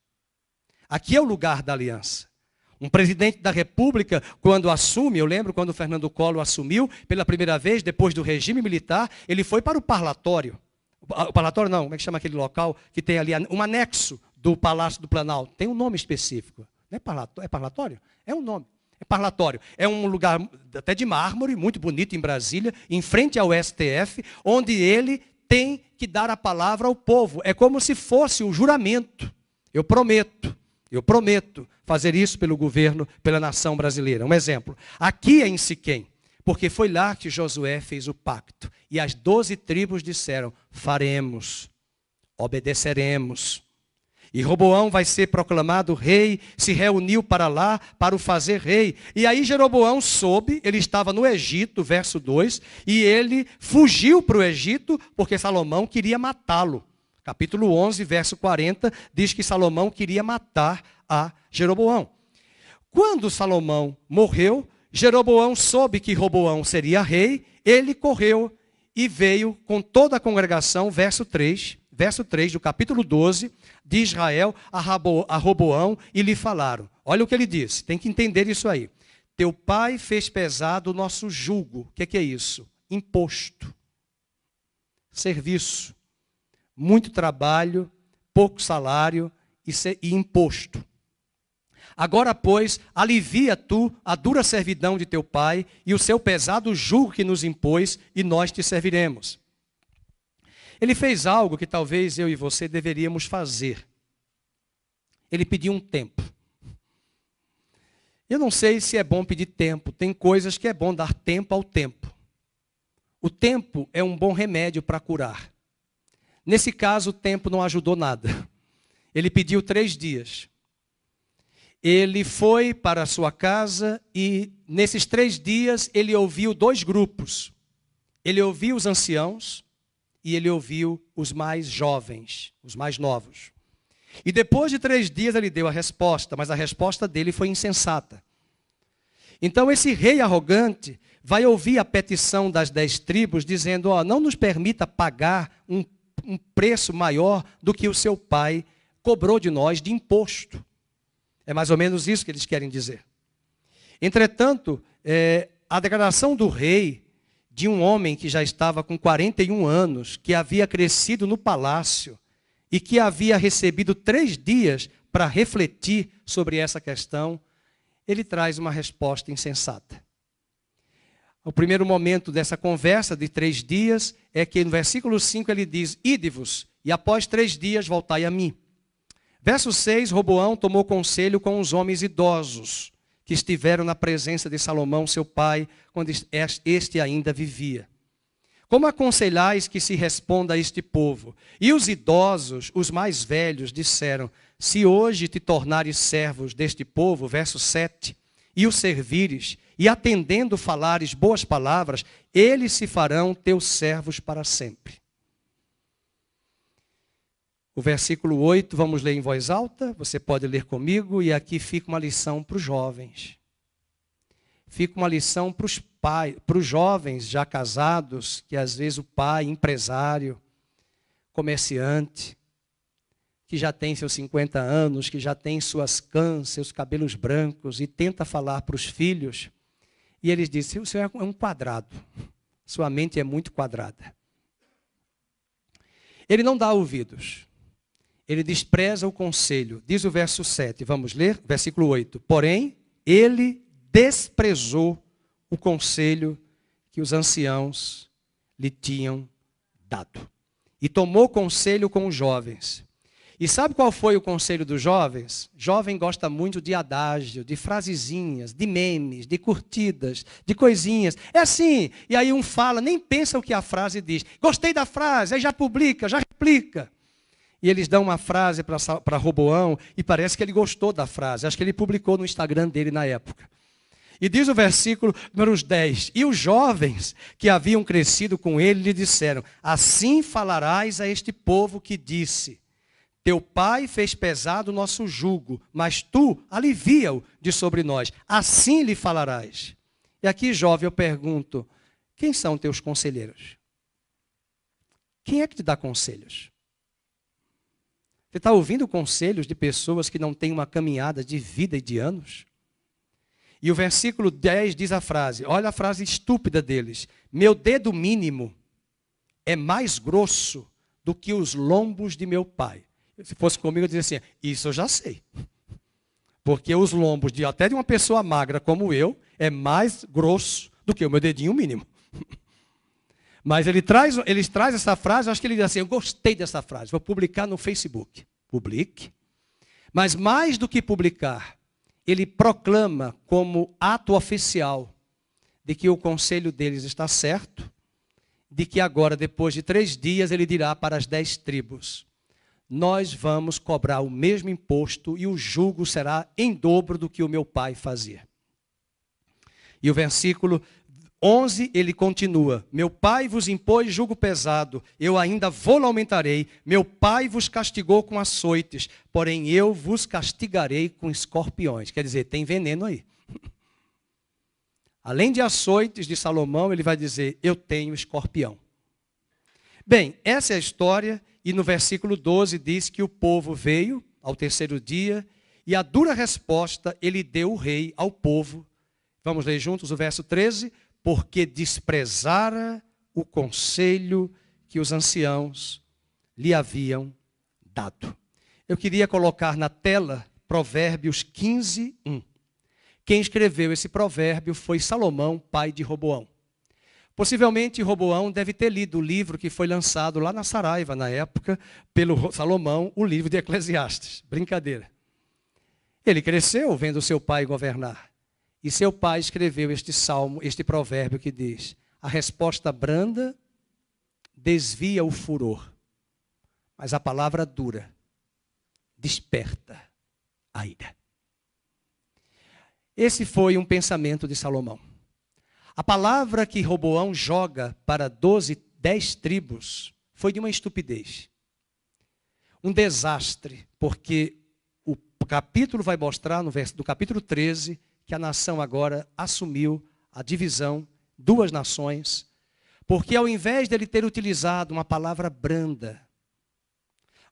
Aqui é o lugar da aliança. Um presidente da República, quando assume, eu lembro quando o Fernando Collor assumiu, pela primeira vez, depois do regime militar, ele foi para o parlatório. O parlatório não, como é que chama aquele local que tem ali, um anexo do Palácio do Planalto. Tem um nome específico. Não é parlatório? É um nome. É parlatório. É um lugar até de mármore, muito bonito em Brasília, em frente ao STF, onde ele tem que dar a palavra ao povo. É como se fosse um juramento. Eu prometo fazer isso pelo governo, pela nação brasileira. Um exemplo. Aqui é em Siquém, porque foi lá que Josué fez o pacto. E as 12 tribos disseram, faremos, obedeceremos. E Roboão vai ser proclamado rei, se reuniu para lá, para o fazer rei. E aí Jeroboão soube, ele estava no Egito, verso 2, e ele fugiu para o Egito, porque Salomão queria matá-lo. Capítulo 11, verso 40, diz que Salomão queria matar a Jeroboão. Quando Salomão morreu, Jeroboão soube que Roboão seria rei, ele correu e veio com toda a congregação, verso 3 do capítulo 12, de Israel a Roboão e lhe falaram. Olha o que ele disse, tem que entender isso aí. Teu pai fez pesado o nosso jugo. O que é isso? Imposto. Serviço. Muito trabalho, pouco salário e imposto. Agora, pois, alivia tu a dura servidão de teu pai e o seu pesado jugo que nos impôs, e nós te serviremos. Ele fez algo que talvez eu e você deveríamos fazer. Ele pediu um tempo. Eu não sei se é bom pedir tempo. Tem coisas que é bom dar tempo ao tempo. O tempo é um bom remédio para curar. Nesse caso, o tempo não ajudou nada. Ele pediu 3 dias. Ele foi para a sua casa e, nesses 3 dias, ele ouviu 2 grupos. Ele ouviu os anciãos e ele ouviu os mais jovens, os mais novos. E depois de 3 dias, ele deu a resposta, mas a resposta dele foi insensata. Então, esse rei arrogante vai ouvir a petição das 10 tribos, dizendo, não nos permita pagar um preço maior do que o seu pai cobrou de nós de imposto. É mais ou menos isso que eles querem dizer. Entretanto, a declaração do rei, de um homem que já estava com 41 anos, que havia crescido no palácio e que havia recebido 3 dias para refletir sobre essa questão, ele traz uma resposta insensata. O primeiro momento dessa conversa de 3 dias é que no versículo 5 ele diz, ide-vos, e após 3 dias voltai a mim. Verso 6, Roboão tomou conselho com os homens idosos, que estiveram na presença de Salomão, seu pai, quando este ainda vivia. Como aconselhais que se responda a este povo? E os idosos, os mais velhos, disseram, se hoje te tornares servos deste povo, verso 7, e o servires, e atendendo falares boas palavras, eles se farão teus servos para sempre. O versículo 8, vamos ler em voz alta, você pode ler comigo, e aqui fica uma lição para os jovens. Fica uma lição para os jovens já casados, que às vezes o pai, empresário, comerciante, que já tem seus 50 anos, que já tem suas cãs, seus cabelos brancos, e tenta falar para os filhos, e eles dizem, o senhor é um quadrado, sua mente é muito quadrada. Ele não dá ouvidos, ele despreza o conselho. Diz o verso 7, vamos ler? Versículo 8. Porém, ele desprezou o conselho que os anciãos lhe tinham dado. E tomou conselho com os jovens. E sabe qual foi o conselho dos jovens? Jovem gosta muito de adágio, de frasezinhas, de memes, de curtidas, de coisinhas. É assim, e aí um fala, nem pensa o que a frase diz. Gostei da frase, aí já publica, já replica. E eles dão uma frase para Roboão e parece que ele gostou da frase. Acho que ele publicou no Instagram dele na época. E diz o versículo número 10. E os jovens que haviam crescido com ele lhe disseram, assim falarás a este povo que disse, teu pai fez pesado o nosso jugo, mas tu alivia-o de sobre nós. Assim lhe falarás. E aqui, jovem, eu pergunto, quem são teus conselheiros? Quem é que te dá conselhos? Você está ouvindo conselhos de pessoas que não têm uma caminhada de vida e de anos? E o versículo 10 diz a frase, olha a frase estúpida deles. Meu dedo mínimo é mais grosso do que os lombos de meu pai. Se fosse comigo, eu dizia assim, isso eu já sei. Porque os lombos até de uma pessoa magra como eu, é mais grosso do que o meu dedinho mínimo. Mas ele traz essa frase, acho que ele diz assim, eu gostei dessa frase, vou publicar no Facebook. Publique. Mas mais do que publicar, ele proclama como ato oficial de que o conselho deles está certo, de que agora, depois de 3 dias, ele dirá para as 10 tribos, nós vamos cobrar o mesmo imposto e o jugo será em dobro do que o meu pai fazia. E o versículo 11, ele continua, meu pai vos impôs jugo pesado, eu ainda vou-lo aumentarei, meu pai vos castigou com açoites, porém eu vos castigarei com escorpiões. Quer dizer, tem veneno aí. Além de açoites de Salomão, ele vai dizer, eu tenho escorpião. Bem, essa é a história, e no versículo 12 diz que o povo veio ao 3º dia, e a dura resposta ele deu o rei ao povo. Vamos ler juntos o verso 13? Porque desprezara o conselho que os anciãos lhe haviam dado. Eu queria colocar na tela Provérbios 15, 1. Quem escreveu esse provérbio foi Salomão, pai de Roboão. Possivelmente Roboão deve ter lido o livro que foi lançado lá na Saraiva, na época, pelo Salomão, o livro de Eclesiastes. Brincadeira. Ele cresceu vendo seu pai governar. E seu pai escreveu este salmo, este provérbio que diz, a resposta branda desvia o furor, mas a palavra dura desperta a ira. Esse foi um pensamento de Salomão. A palavra que Roboão joga para 10 tribos foi de uma estupidez. Um desastre, porque o capítulo vai mostrar, no capítulo 13, que a nação agora assumiu a divisão, 2 nações, porque ao invés dele ter utilizado uma palavra branda,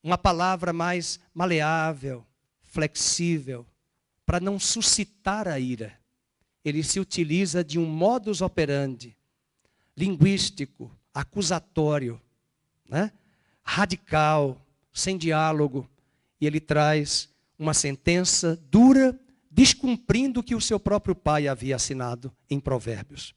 uma palavra mais maleável, flexível, para não suscitar a ira, ele se utiliza de um modus operandi, linguístico, acusatório, né? Radical, sem diálogo, e ele traz uma sentença dura, descumprindo o que o seu próprio pai havia assinado em Provérbios.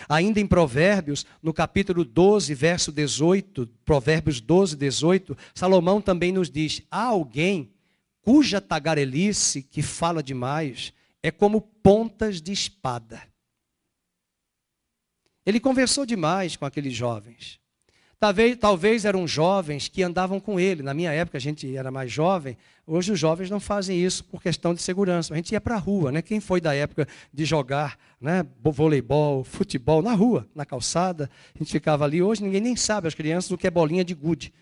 Ainda em Provérbios, no capítulo 12, verso 18, Provérbios 12, 18, Salomão também nos diz, há alguém cuja tagarelice, que fala demais, é como pontas de espada. Ele conversou demais com aqueles jovens. Talvez eram jovens que andavam com ele. Na minha época, a gente era mais jovem. Hoje os jovens não fazem isso por questão de segurança. A gente ia para a rua, né? Quem foi da época de jogar, né, voleibol, futebol, na rua, na calçada, a gente ficava ali. Hoje ninguém nem sabe, as crianças, o que é bolinha de gude.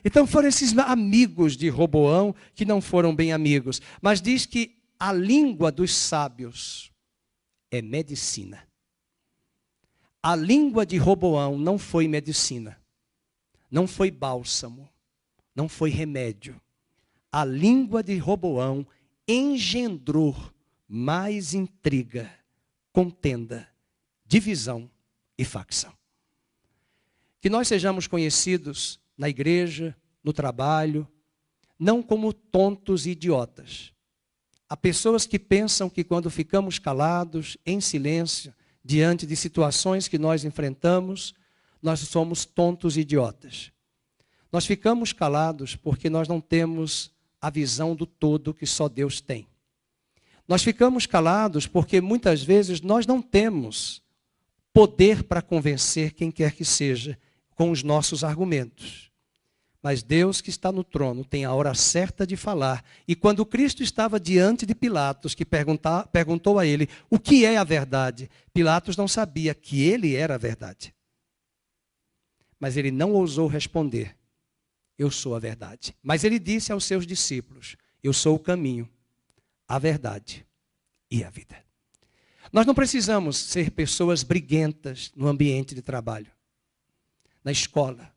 Então foram esses amigos de Roboão que não foram bem amigos. Mas diz que a língua dos sábios é medicina. A língua de Roboão não foi medicina, não foi bálsamo, não foi remédio. A língua de Roboão engendrou mais intriga, contenda, divisão e facção. Que nós sejamos conhecidos na igreja, no trabalho, não como tontos e idiotas. Há pessoas que pensam que quando ficamos calados, em silêncio, diante de situações que nós enfrentamos, nós somos tontos e idiotas. Nós ficamos calados porque nós não temos a visão do todo que só Deus tem. Nós ficamos calados porque muitas vezes nós não temos poder para convencer quem quer que seja com os nossos argumentos. Mas Deus que está no trono tem a hora certa de falar. E quando Cristo estava diante de Pilatos, que perguntou a ele o que é a verdade, Pilatos não sabia que ele era a verdade. Mas ele não ousou responder, eu sou a verdade. Mas ele disse aos seus discípulos, eu sou o caminho, a verdade e a vida. Nós não precisamos ser pessoas briguentas no ambiente de trabalho, na escola.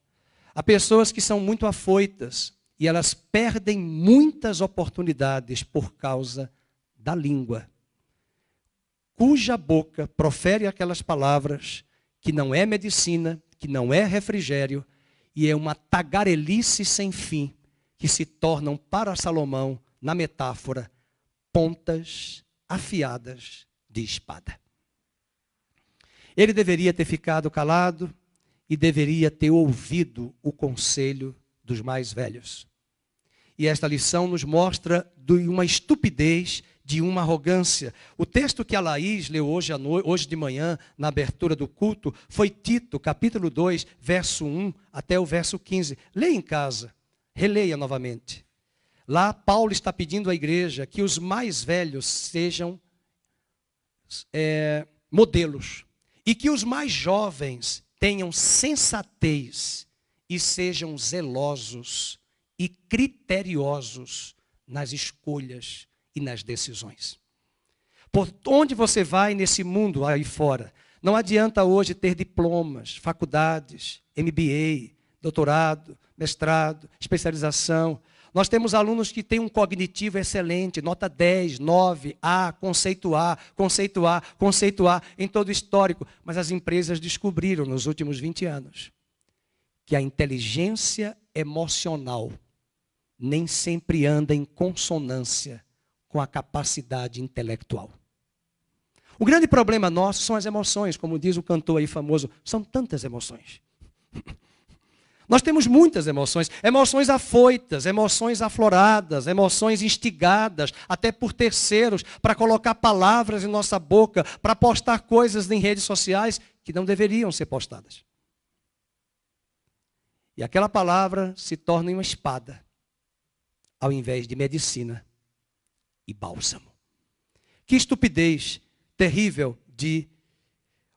Há pessoas que são muito afoitas e elas perdem muitas oportunidades por causa da língua, cuja boca profere aquelas palavras que não é medicina, que não é refrigério, e é uma tagarelice sem fim, que se tornam para Salomão, na metáfora, pontas afiadas de espada. Ele deveria ter ficado calado e deveria ter ouvido o conselho dos mais velhos. E esta lição nos mostra de uma estupidez, de uma arrogância. O texto que a Laís leu hoje de manhã, na abertura do culto, foi Tito, capítulo 2, verso 1 até o verso 15. Leia em casa, releia novamente. Lá, Paulo está pedindo à igreja que os mais velhos sejam modelos e que os mais jovens tenham sensatez e sejam zelosos e criteriosos nas escolhas e nas decisões. Por onde você vai nesse mundo aí fora, não adianta hoje ter diplomas, faculdades, MBA, doutorado, mestrado, especialização. Nós temos alunos que têm um cognitivo excelente, nota 10, 9, A, conceito A, conceito A, conceito A, em todo o histórico. Mas as empresas descobriram nos últimos 20 anos que a inteligência emocional nem sempre anda em consonância com a capacidade intelectual. O grande problema nosso são as emoções, como diz o cantor aí famoso, são tantas emoções. Nós temos muitas emoções, emoções afoitas, emoções afloradas, emoções instigadas, até por terceiros, para colocar palavras em nossa boca, para postar coisas em redes sociais que não deveriam ser postadas. E aquela palavra se torna uma espada, ao invés de medicina e bálsamo. Que estupidez terrível de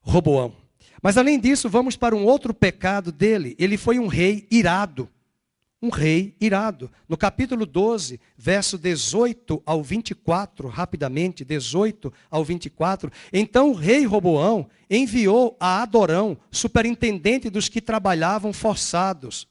Roboão. Mas além disso, vamos para um outro pecado dele. Ele foi um rei irado. Um rei irado. No capítulo 12, verso 18 ao 24, rapidamente, 18 ao 24. Então o rei Roboão enviou a Adorão, superintendente dos que trabalhavam forçados.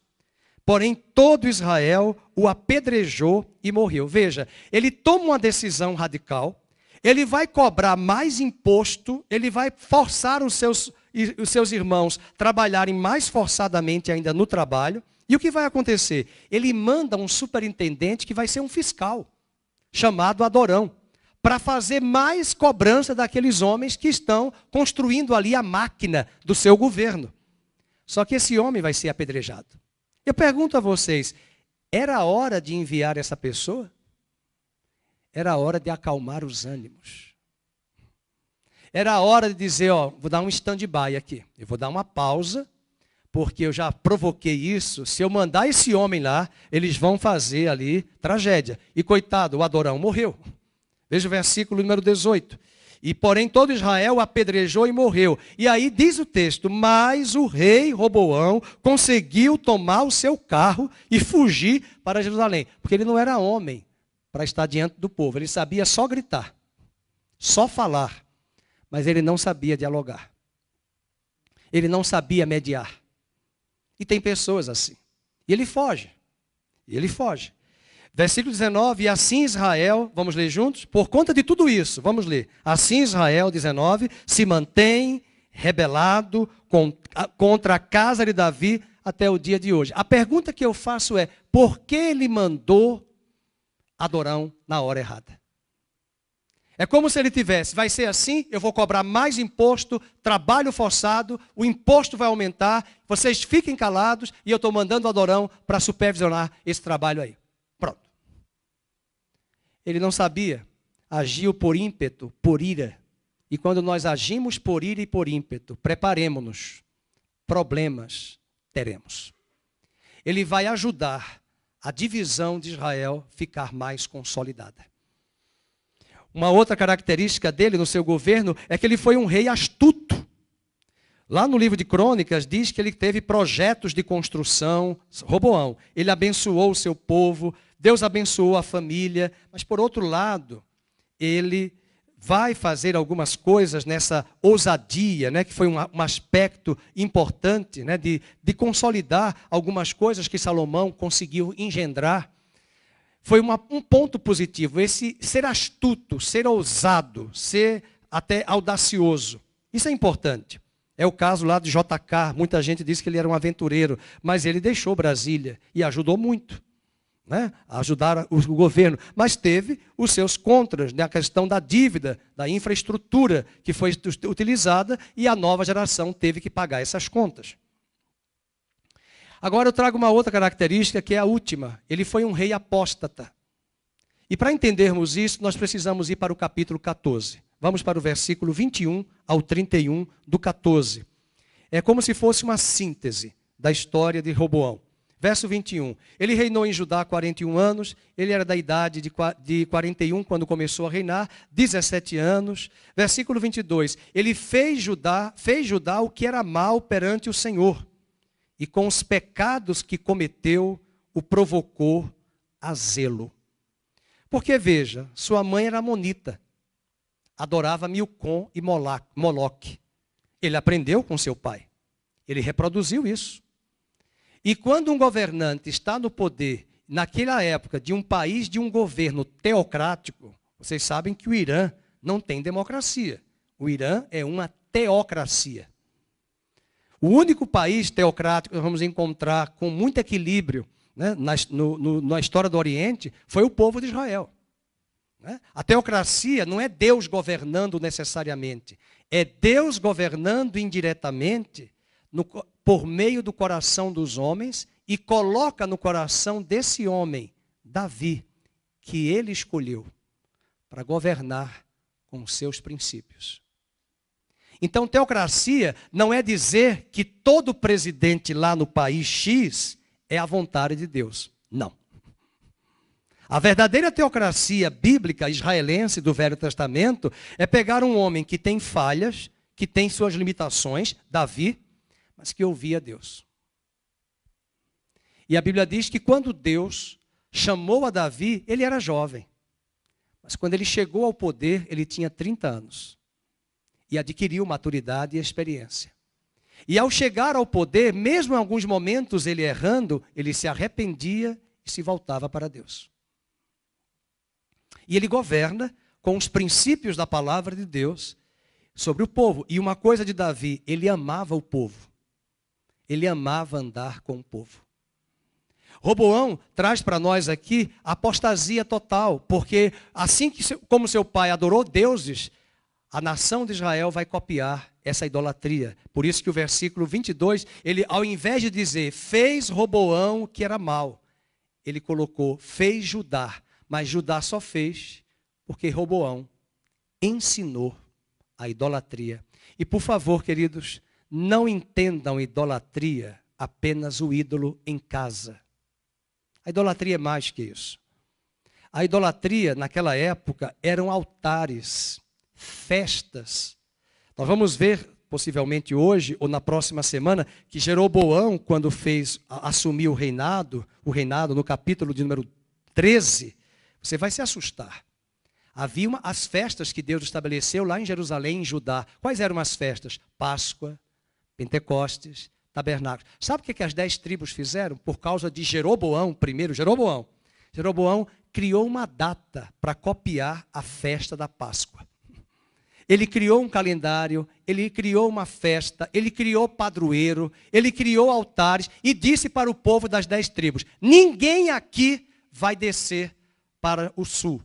Porém, todo Israel o apedrejou e morreu. Veja, ele toma uma decisão radical. Ele vai cobrar mais imposto, ele vai forçar os seus irmãos a trabalharem mais forçadamente ainda no trabalho. E o que vai acontecer? Ele manda um superintendente que vai ser um fiscal, chamado Adorão, para fazer mais cobrança daqueles homens que estão construindo ali a máquina do seu governo. Só que esse homem vai ser apedrejado. Eu pergunto a vocês, era hora de enviar essa pessoa? Era hora de acalmar os ânimos. Era hora de dizer, vou dar um stand-by aqui. Eu vou dar uma pausa, porque eu já provoquei isso. Se eu mandar esse homem lá, eles vão fazer ali tragédia. E coitado, o Adorão morreu. Veja o versículo número 18. E porém todo Israel apedrejou e morreu. E aí diz o texto, mas o rei Roboão conseguiu tomar o seu carro e fugir para Jerusalém. Porque ele não era homem para estar diante do povo. Ele sabia só gritar, só falar, mas ele não sabia dialogar. Ele não sabia mediar. E tem pessoas assim. E ele foge. E ele foge. Versículo 19, e assim Israel, vamos ler juntos? Por conta de tudo isso, vamos ler. Assim Israel, 19, se mantém rebelado contra a casa de Davi até o dia de hoje. A pergunta que eu faço é, por que ele mandou Adorão na hora errada? É como se ele tivesse, vai ser assim, eu vou cobrar mais imposto, trabalho forçado, o imposto vai aumentar, vocês fiquem calados e eu estou mandando Adorão para supervisionar esse trabalho aí. Pronto. Ele não sabia, agiu por ímpeto, por ira. E quando nós agimos por ira e por ímpeto, preparemo-nos, problemas teremos. Ele vai ajudar a divisão de Israel ficar mais consolidada. Uma outra característica dele no seu governo é que ele foi um rei astuto. Lá no livro de Crônicas diz que ele teve projetos de construção. Roboão, ele abençoou o seu povo, Deus abençoou a família, mas por outro lado, ele vai fazer algumas coisas nessa ousadia, né, que foi um aspecto importante, né, de consolidar algumas coisas que Salomão conseguiu engendrar. Foi um ponto positivo, esse ser astuto, ser ousado, ser até audacioso. Isso é importante. É o caso lá de JK, muita gente diz que ele era um aventureiro, mas ele deixou Brasília e ajudou muito, né, a ajudar o governo. Mas teve os seus contras, né, a questão da dívida, da infraestrutura que foi utilizada e a nova geração teve que pagar essas contas. Agora eu trago uma outra característica que é a última. Ele foi um rei apóstata. E para entendermos isso, nós precisamos ir para o capítulo 14. Vamos para o versículo 21 ao 31 do 14. É como se fosse uma síntese da história de Roboão. Verso 21. Ele reinou em Judá 41 anos. Ele era da idade de 41 quando começou a reinar. 17 anos. Versículo 22. Ele fez Judá o que era mal perante o Senhor. E com os pecados que cometeu, o provocou a zelo. Porque, veja, sua mãe era amonita, adorava Milcom e Moloque. Ele aprendeu com seu pai, ele reproduziu isso. E quando um governante está no poder, naquela época, de um país, de um governo teocrático, vocês sabem que o Irã não tem democracia. O Irã é uma teocracia. O único país teocrático que nós vamos encontrar com muito equilíbrio, né, na história do Oriente foi o povo de Israel. Né? A teocracia não é Deus governando necessariamente, é Deus governando indiretamente por meio do coração dos homens e coloca no coração desse homem, Davi, que ele escolheu para governar com os seus princípios. Então, teocracia não é dizer que todo presidente lá no país X é a vontade de Deus. Não. A verdadeira teocracia bíblica israelense do Velho Testamento é pegar um homem que tem falhas, que tem suas limitações, Davi, mas que ouvia Deus. E a Bíblia diz que quando Deus chamou a Davi, ele era jovem. Mas quando ele chegou ao poder, ele tinha 30 anos. E adquiriu maturidade e experiência. E ao chegar ao poder, mesmo em alguns momentos ele errando, ele se arrependia e se voltava para Deus. E ele governa com os princípios da palavra de Deus sobre o povo. E uma coisa de Davi, ele amava o povo. Ele amava andar com o povo. Roboão traz para nós aqui apostasia total, porque assim como seu pai adorou deuses, a nação de Israel vai copiar essa idolatria. Por isso que o versículo 22, ele ao invés de dizer, fez Roboão o que era mal, ele colocou, fez Judá. Mas Judá só fez porque Roboão ensinou a idolatria. E por favor, queridos, não entendam idolatria apenas o ídolo em casa. A idolatria é mais que isso. A idolatria, naquela época, eram altares, festas. Nós vamos ver, possivelmente hoje ou na próxima semana, que Jeroboão, quando assumiu o reinado no capítulo de número 13, você vai se assustar. Havia as festas que Deus estabeleceu lá em Jerusalém, em Judá. Quais eram as festas? Páscoa, Pentecostes, tabernáculos. Sabe o que as 10 tribos fizeram? Por causa de Jeroboão, primeiro Jeroboão. Jeroboão criou uma data para copiar a festa da Páscoa. Ele criou um calendário, ele criou uma festa, ele criou padroeiro, ele criou altares e disse para o povo das 10 tribos: ninguém aqui vai descer para o sul.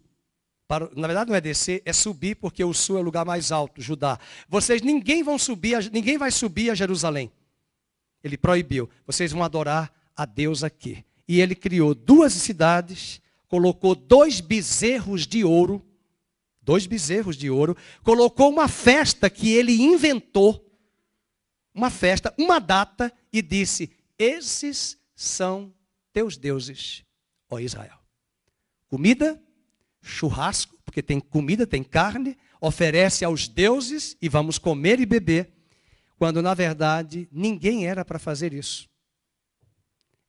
Na verdade não é descer, é subir, porque o sul é o lugar mais alto, Judá. Ninguém vai subir a Jerusalém. Ele proibiu. Vocês vão adorar a Deus aqui. E ele criou 2 cidades, colocou 2 bezerros de ouro, colocou uma festa que ele inventou, uma festa, uma data, e disse: esses são teus deuses, ó Israel. Comida, churrasco, porque tem comida, tem carne, oferece aos deuses e vamos comer e beber, quando na verdade ninguém era para fazer isso.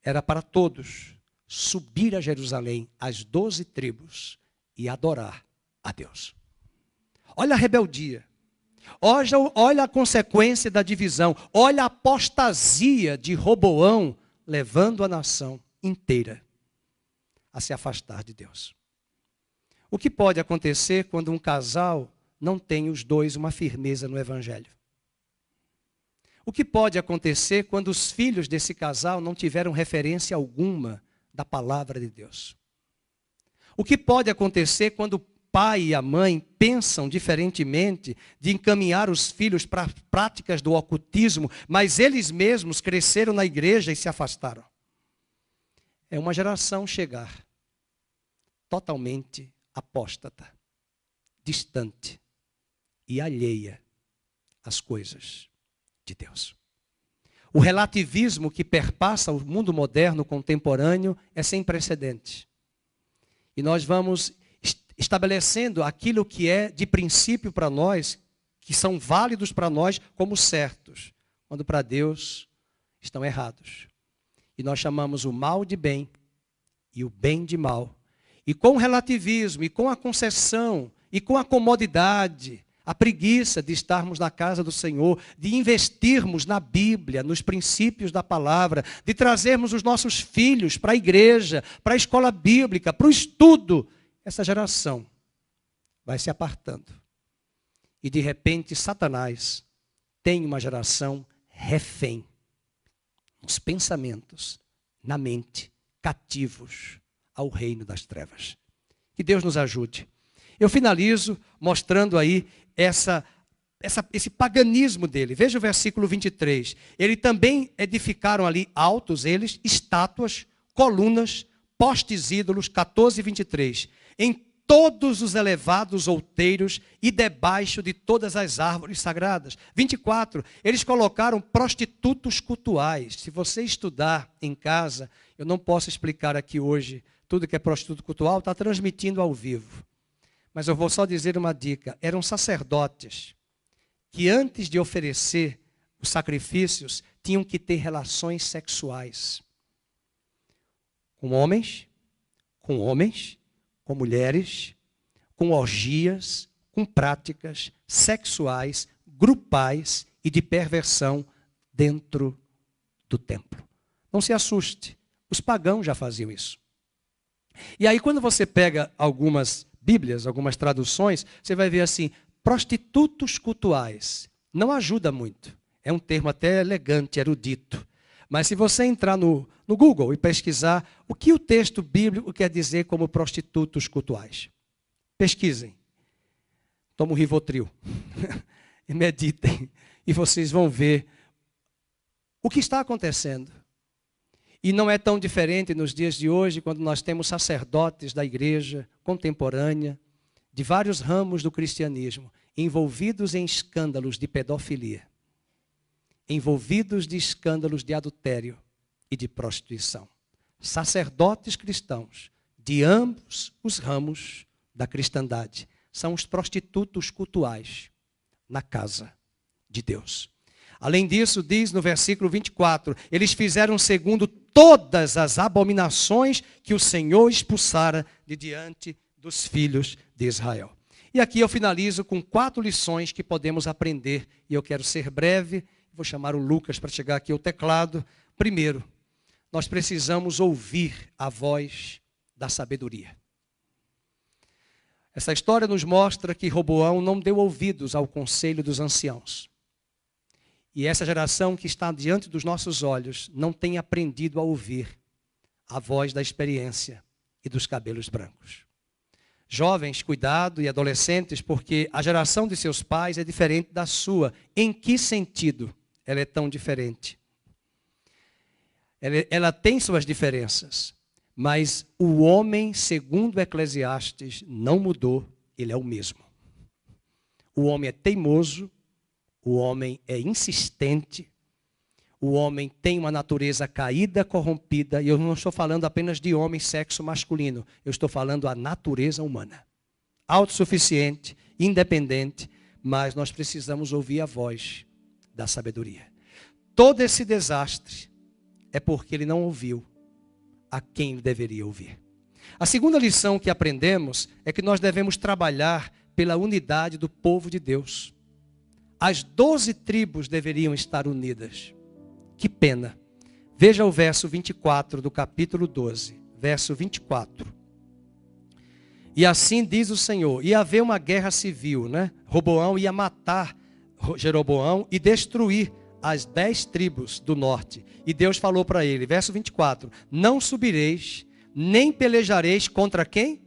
Era para todos subir a Jerusalém, as 12 tribos, e adorar a Deus. Olha a rebeldia, olha a consequência da divisão, olha a apostasia de Roboão, levando a nação inteira a se afastar de Deus. O que pode acontecer quando um casal não tem os dois uma firmeza no Evangelho? O que pode acontecer quando os filhos desse casal não tiveram referência alguma da palavra de Deus? O que pode acontecer quando o pai e a mãe pensam diferentemente de encaminhar os filhos para práticas do ocultismo, mas eles mesmos cresceram na igreja e se afastaram? É uma geração chegar totalmente apóstata, distante e alheia às coisas de Deus. O relativismo que perpassa o mundo moderno contemporâneo é sem precedentes. E nós vamos estabelecendo aquilo que é de princípio para nós, que são válidos para nós como certos, quando para Deus estão errados. E nós chamamos o mal de bem e o bem de mal. E com o relativismo, e com a concessão, e com a comodidade, a preguiça de estarmos na casa do Senhor, de investirmos na Bíblia, nos princípios da palavra, de trazermos os nossos filhos para a igreja, para a escola bíblica, para o estudo, essa geração vai se apartando. E de repente Satanás tem uma geração refém, nos pensamentos, na mente, cativos ao reino das trevas. Que Deus nos ajude. Eu finalizo mostrando aí esse paganismo dele. Veja o versículo 23. Ele também edificaram ali altos, eles, estátuas, colunas, postes ídolos, 14 e 23. Em todos os elevados outeiros e debaixo de todas as árvores sagradas. 24. Eles colocaram prostitutos cultuais. Se você estudar em casa, eu não posso explicar aqui hoje tudo que é prostituto cultual, está transmitindo ao vivo. Mas eu vou só dizer uma dica. Eram sacerdotes que antes de oferecer os sacrifícios, tinham que ter relações sexuais. Com homens, com mulheres, com orgias, com práticas sexuais, grupais e de perversão dentro do templo. Não se assuste, os pagãos já faziam isso. E aí quando você pega algumas Bíblias, algumas traduções, você vai ver assim, prostitutos cultuais. Não ajuda muito. É um termo até elegante, erudito. Mas se você entrar no Google e pesquisar o que o texto bíblico quer dizer como prostitutos cultuais. Pesquisem. Toma um Rivotril. E meditem. E vocês vão ver o que está acontecendo. E não é tão diferente nos dias de hoje, quando nós temos sacerdotes da igreja contemporânea, de vários ramos do cristianismo, envolvidos em escândalos de pedofilia, envolvidos de escândalos de adultério e de prostituição. Sacerdotes cristãos de ambos os ramos da cristandade são os prostitutos cultuais na casa de Deus. Além disso, diz no versículo 24, eles fizeram segundo todas as abominações que o Senhor expulsara de diante dos filhos de Israel. E aqui eu finalizo com 4 lições que podemos aprender, e eu quero ser breve, Vou chamar o Lucas para chegar aqui ao teclado. Primeiro, nós precisamos ouvir a voz da sabedoria. Essa história nos mostra que Roboão não deu ouvidos ao conselho dos anciãos. E essa geração que está diante dos nossos olhos não tem aprendido a ouvir a voz da experiência e dos cabelos brancos. Jovens, cuidado, e adolescentes, porque a geração de seus pais é diferente da sua. Em que sentido ela é tão diferente? Ela tem suas diferenças, mas o homem, segundo Eclesiastes, não mudou, ele é o mesmo. O homem é teimoso, o homem é insistente, o homem tem uma natureza caída, corrompida, e eu não estou falando apenas de homem, sexo masculino, eu estou falando a natureza humana. Autossuficiente, independente, mas nós precisamos ouvir a voz da sabedoria. Todo esse desastre é porque ele não ouviu a quem ele deveria ouvir. A segunda lição que aprendemos é que nós devemos trabalhar pela unidade do povo de Deus. As 12 tribos deveriam estar unidas. Que pena. Veja o verso 24 do capítulo 12. Verso 24. E assim diz o Senhor, ia haver uma guerra civil, né? Roboão ia matar Jeroboão e destruir as 10 tribos do norte. E Deus falou para ele, verso 24, não subireis, nem pelejareis contra quem?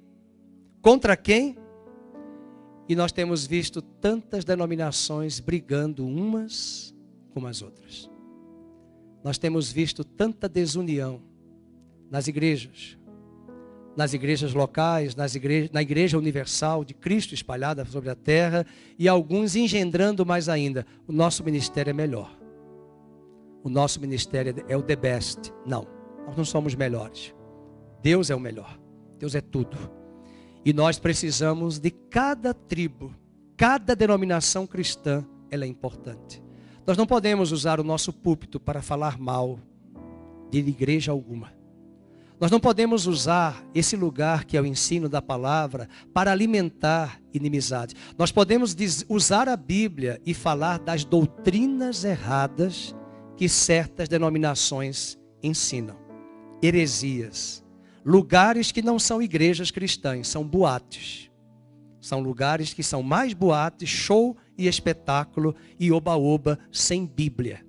Contra quem? E nós temos visto tantas denominações brigando umas com as outras. Nós temos visto tanta desunião nas igrejas locais, na igreja universal de Cristo espalhada sobre a terra, e alguns engendrando mais ainda, o nosso ministério é melhor. O nosso ministério é o the best. Não, nós não somos melhores. Deus é o melhor. Deus é tudo. E nós precisamos de cada tribo, cada denominação cristã, ela é importante. Nós não podemos usar o nosso púlpito para falar mal de igreja alguma. Nós não podemos usar esse lugar que é o ensino da palavra para alimentar inimizade. Nós podemos usar a Bíblia e falar das doutrinas erradas que certas denominações ensinam. Heresias. Lugares que não são igrejas cristãs, são boates. São lugares que são mais boates, show e espetáculo e oba-oba sem Bíblia.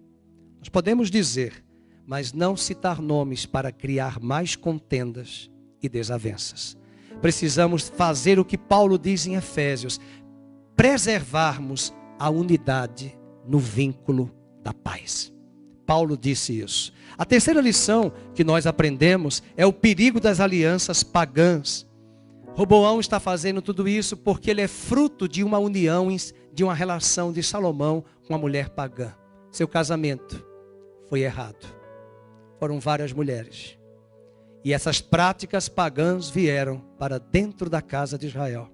Nós podemos dizer, mas não citar nomes para criar mais contendas e desavenças. Precisamos fazer o que Paulo diz em Efésios, preservarmos a unidade no vínculo da paz. Paulo disse isso. A terceira lição que nós aprendemos é o perigo das alianças pagãs. Roboão está fazendo tudo isso porque ele é fruto de uma união, de uma relação de Salomão com uma mulher pagã. Seu casamento foi errado. Foram várias mulheres. E essas práticas pagãs vieram para dentro da casa de Israel.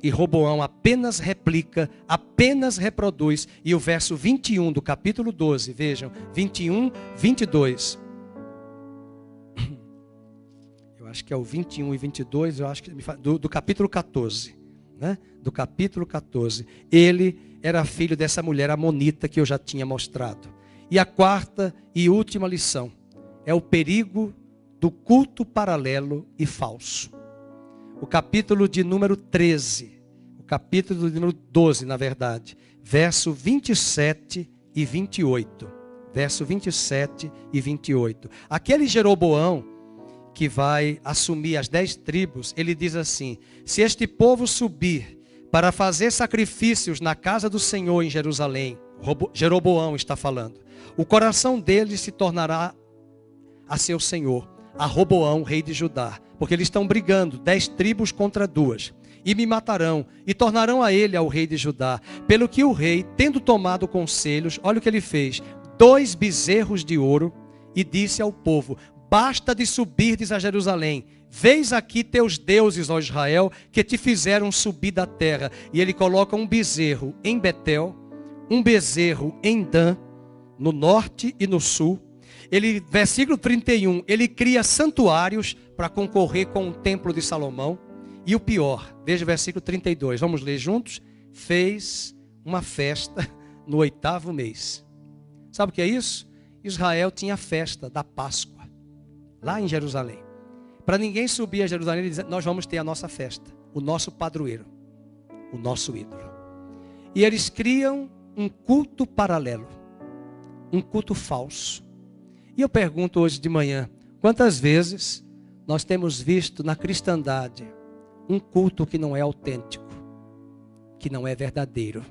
E Roboão apenas replica, apenas reproduz. E o verso 21 do capítulo 12, vejam, 21, 22. Eu acho que é o 21 e 22, eu acho que do capítulo 14. Né? Do capítulo 14. Ele era filho dessa mulher amonita que eu já tinha mostrado. E a quarta e última lição é o perigo do culto paralelo e falso. O capítulo de número 13, o capítulo de número 12, na verdade, verso 27 e 28. Verso 27 e 28. Aquele Jeroboão que vai assumir as 10 tribos, ele diz assim, se este povo subir para fazer sacrifícios na casa do Senhor em Jerusalém, Jeroboão está falando, o coração deles se tornará a seu senhor, a Roboão, rei de Judá, porque eles estão brigando, 10 tribos contra 2, e me matarão, e tornarão a ele ao rei de Judá, pelo que o rei, tendo tomado conselhos, olha o que ele fez, 2 bezerros de ouro, e disse ao povo, basta de subirdes a Jerusalém, vês aqui teus deuses, ó Israel, que te fizeram subir da terra, e ele coloca um bezerro em Betel, um bezerro em Dan, no norte e no sul. Ele, versículo 31, ele cria santuários para concorrer com o templo de Salomão. E o pior, veja o versículo 32, vamos ler juntos. Fez uma festa no 8º mês. Sabe o que é isso? Israel tinha a festa da Páscoa, lá em Jerusalém. Para ninguém subir a Jerusalém e dizer, nós vamos ter a nossa festa, o nosso padroeiro, o nosso ídolo. E eles criam um culto paralelo, um culto falso. E eu pergunto hoje de manhã, quantas vezes nós temos visto na cristandade um culto que não é autêntico, que não é verdadeiro.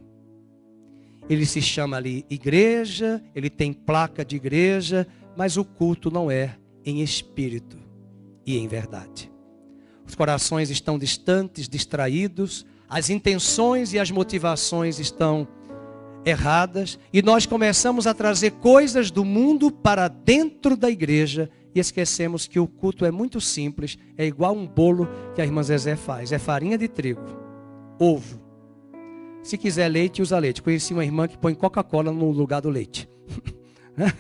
Ele se chama ali igreja, ele tem placa de igreja, mas o culto não é em espírito e em verdade. Os corações estão distantes, distraídos, as intenções e as motivações estão erradas, e nós começamos a trazer coisas do mundo para dentro da igreja e esquecemos que o culto é muito simples, é igual um bolo que a irmã Zezé faz, é farinha de trigo, ovo. Se quiser leite, usa leite. Conheci uma irmã que põe Coca-Cola no lugar do leite.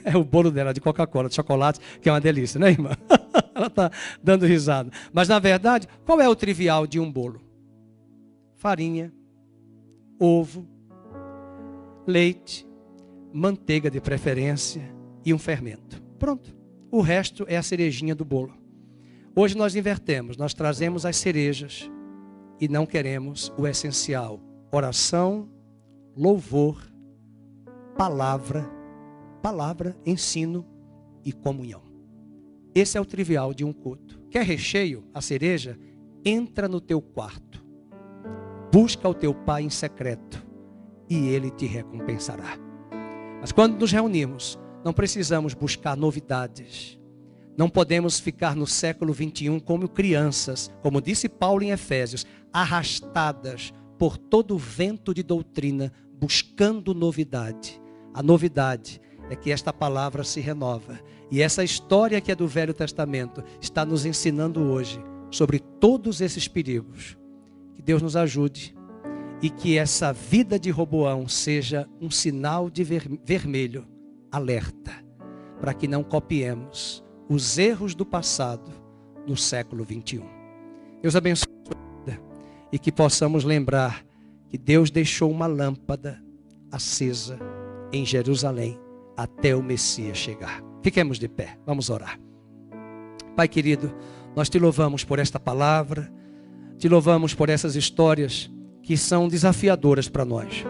É o bolo dela de Coca-Cola, de chocolate, que é uma delícia, né, irmã? Ela está dando risada. Mas, na verdade, qual é o trivial de um bolo? Farinha, ovo, leite, manteiga de preferência e um fermento. Pronto. O resto é a cerejinha do bolo. Hoje nós invertemos, nós trazemos as cerejas e não queremos o essencial. Oração, louvor, palavra, ensino e comunhão. Esse é o trivial de um culto. Quer recheio? A cereja? Entra no teu quarto. Busca o teu pai em secreto e ele te recompensará. Mas quando nos reunimos, não precisamos buscar novidades. Não podemos ficar no século 21 como crianças, como disse Paulo em Efésios, arrastadas por todo o vento de doutrina, buscando novidade. A novidade é que esta palavra se renova. E essa história que é do Velho Testamento está nos ensinando hoje sobre todos esses perigos. Que Deus nos ajude e que essa vida de Roboão seja um sinal de vermelho, alerta, para que não copiemos os erros do passado no século 21. Deus abençoe a sua vida e que possamos lembrar que Deus deixou uma lâmpada acesa em Jerusalém até o Messias chegar. Fiquemos de pé, vamos orar. Pai querido, nós te louvamos por esta palavra, te louvamos por essas histórias que são desafiadoras para nós.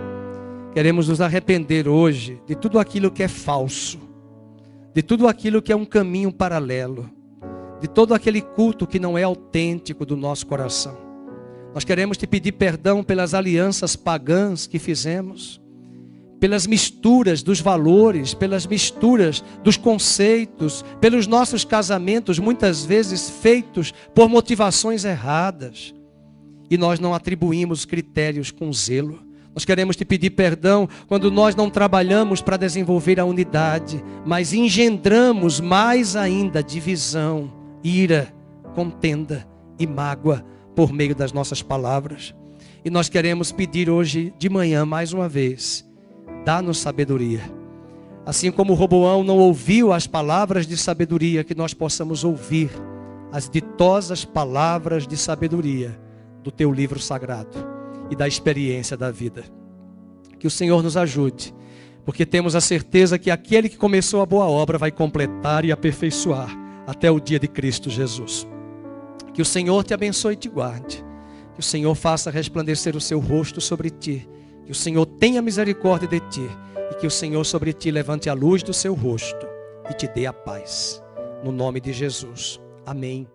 Queremos nos arrepender hoje de tudo aquilo que é falso, de tudo aquilo que é um caminho paralelo, de todo aquele culto que não é autêntico do nosso coração. Nós queremos te pedir perdão pelas alianças pagãs que fizemos, pelas misturas dos valores, pelas misturas dos conceitos, pelos nossos casamentos muitas vezes feitos por motivações erradas. E nós não atribuímos critérios com zelo. Nós queremos te pedir perdão quando nós não trabalhamos para desenvolver a unidade, mas engendramos mais ainda divisão, ira, contenda e mágoa por meio das nossas palavras. E nós queremos pedir hoje de manhã, mais uma vez, dá-nos sabedoria. Assim como Roboão não ouviu as palavras de sabedoria, que nós possamos ouvir as ditosas palavras de sabedoria do teu livro sagrado e da experiência da vida. Que o Senhor nos ajude, porque temos a certeza que aquele que começou a boa obra vai completar e aperfeiçoar até o dia de Cristo Jesus. Que o Senhor te abençoe e te guarde. Que o Senhor faça resplandecer o seu rosto sobre ti. Que o Senhor tenha misericórdia de ti. E que o Senhor sobre ti levante a luz do seu rosto e te dê a paz. No nome de Jesus. Amém.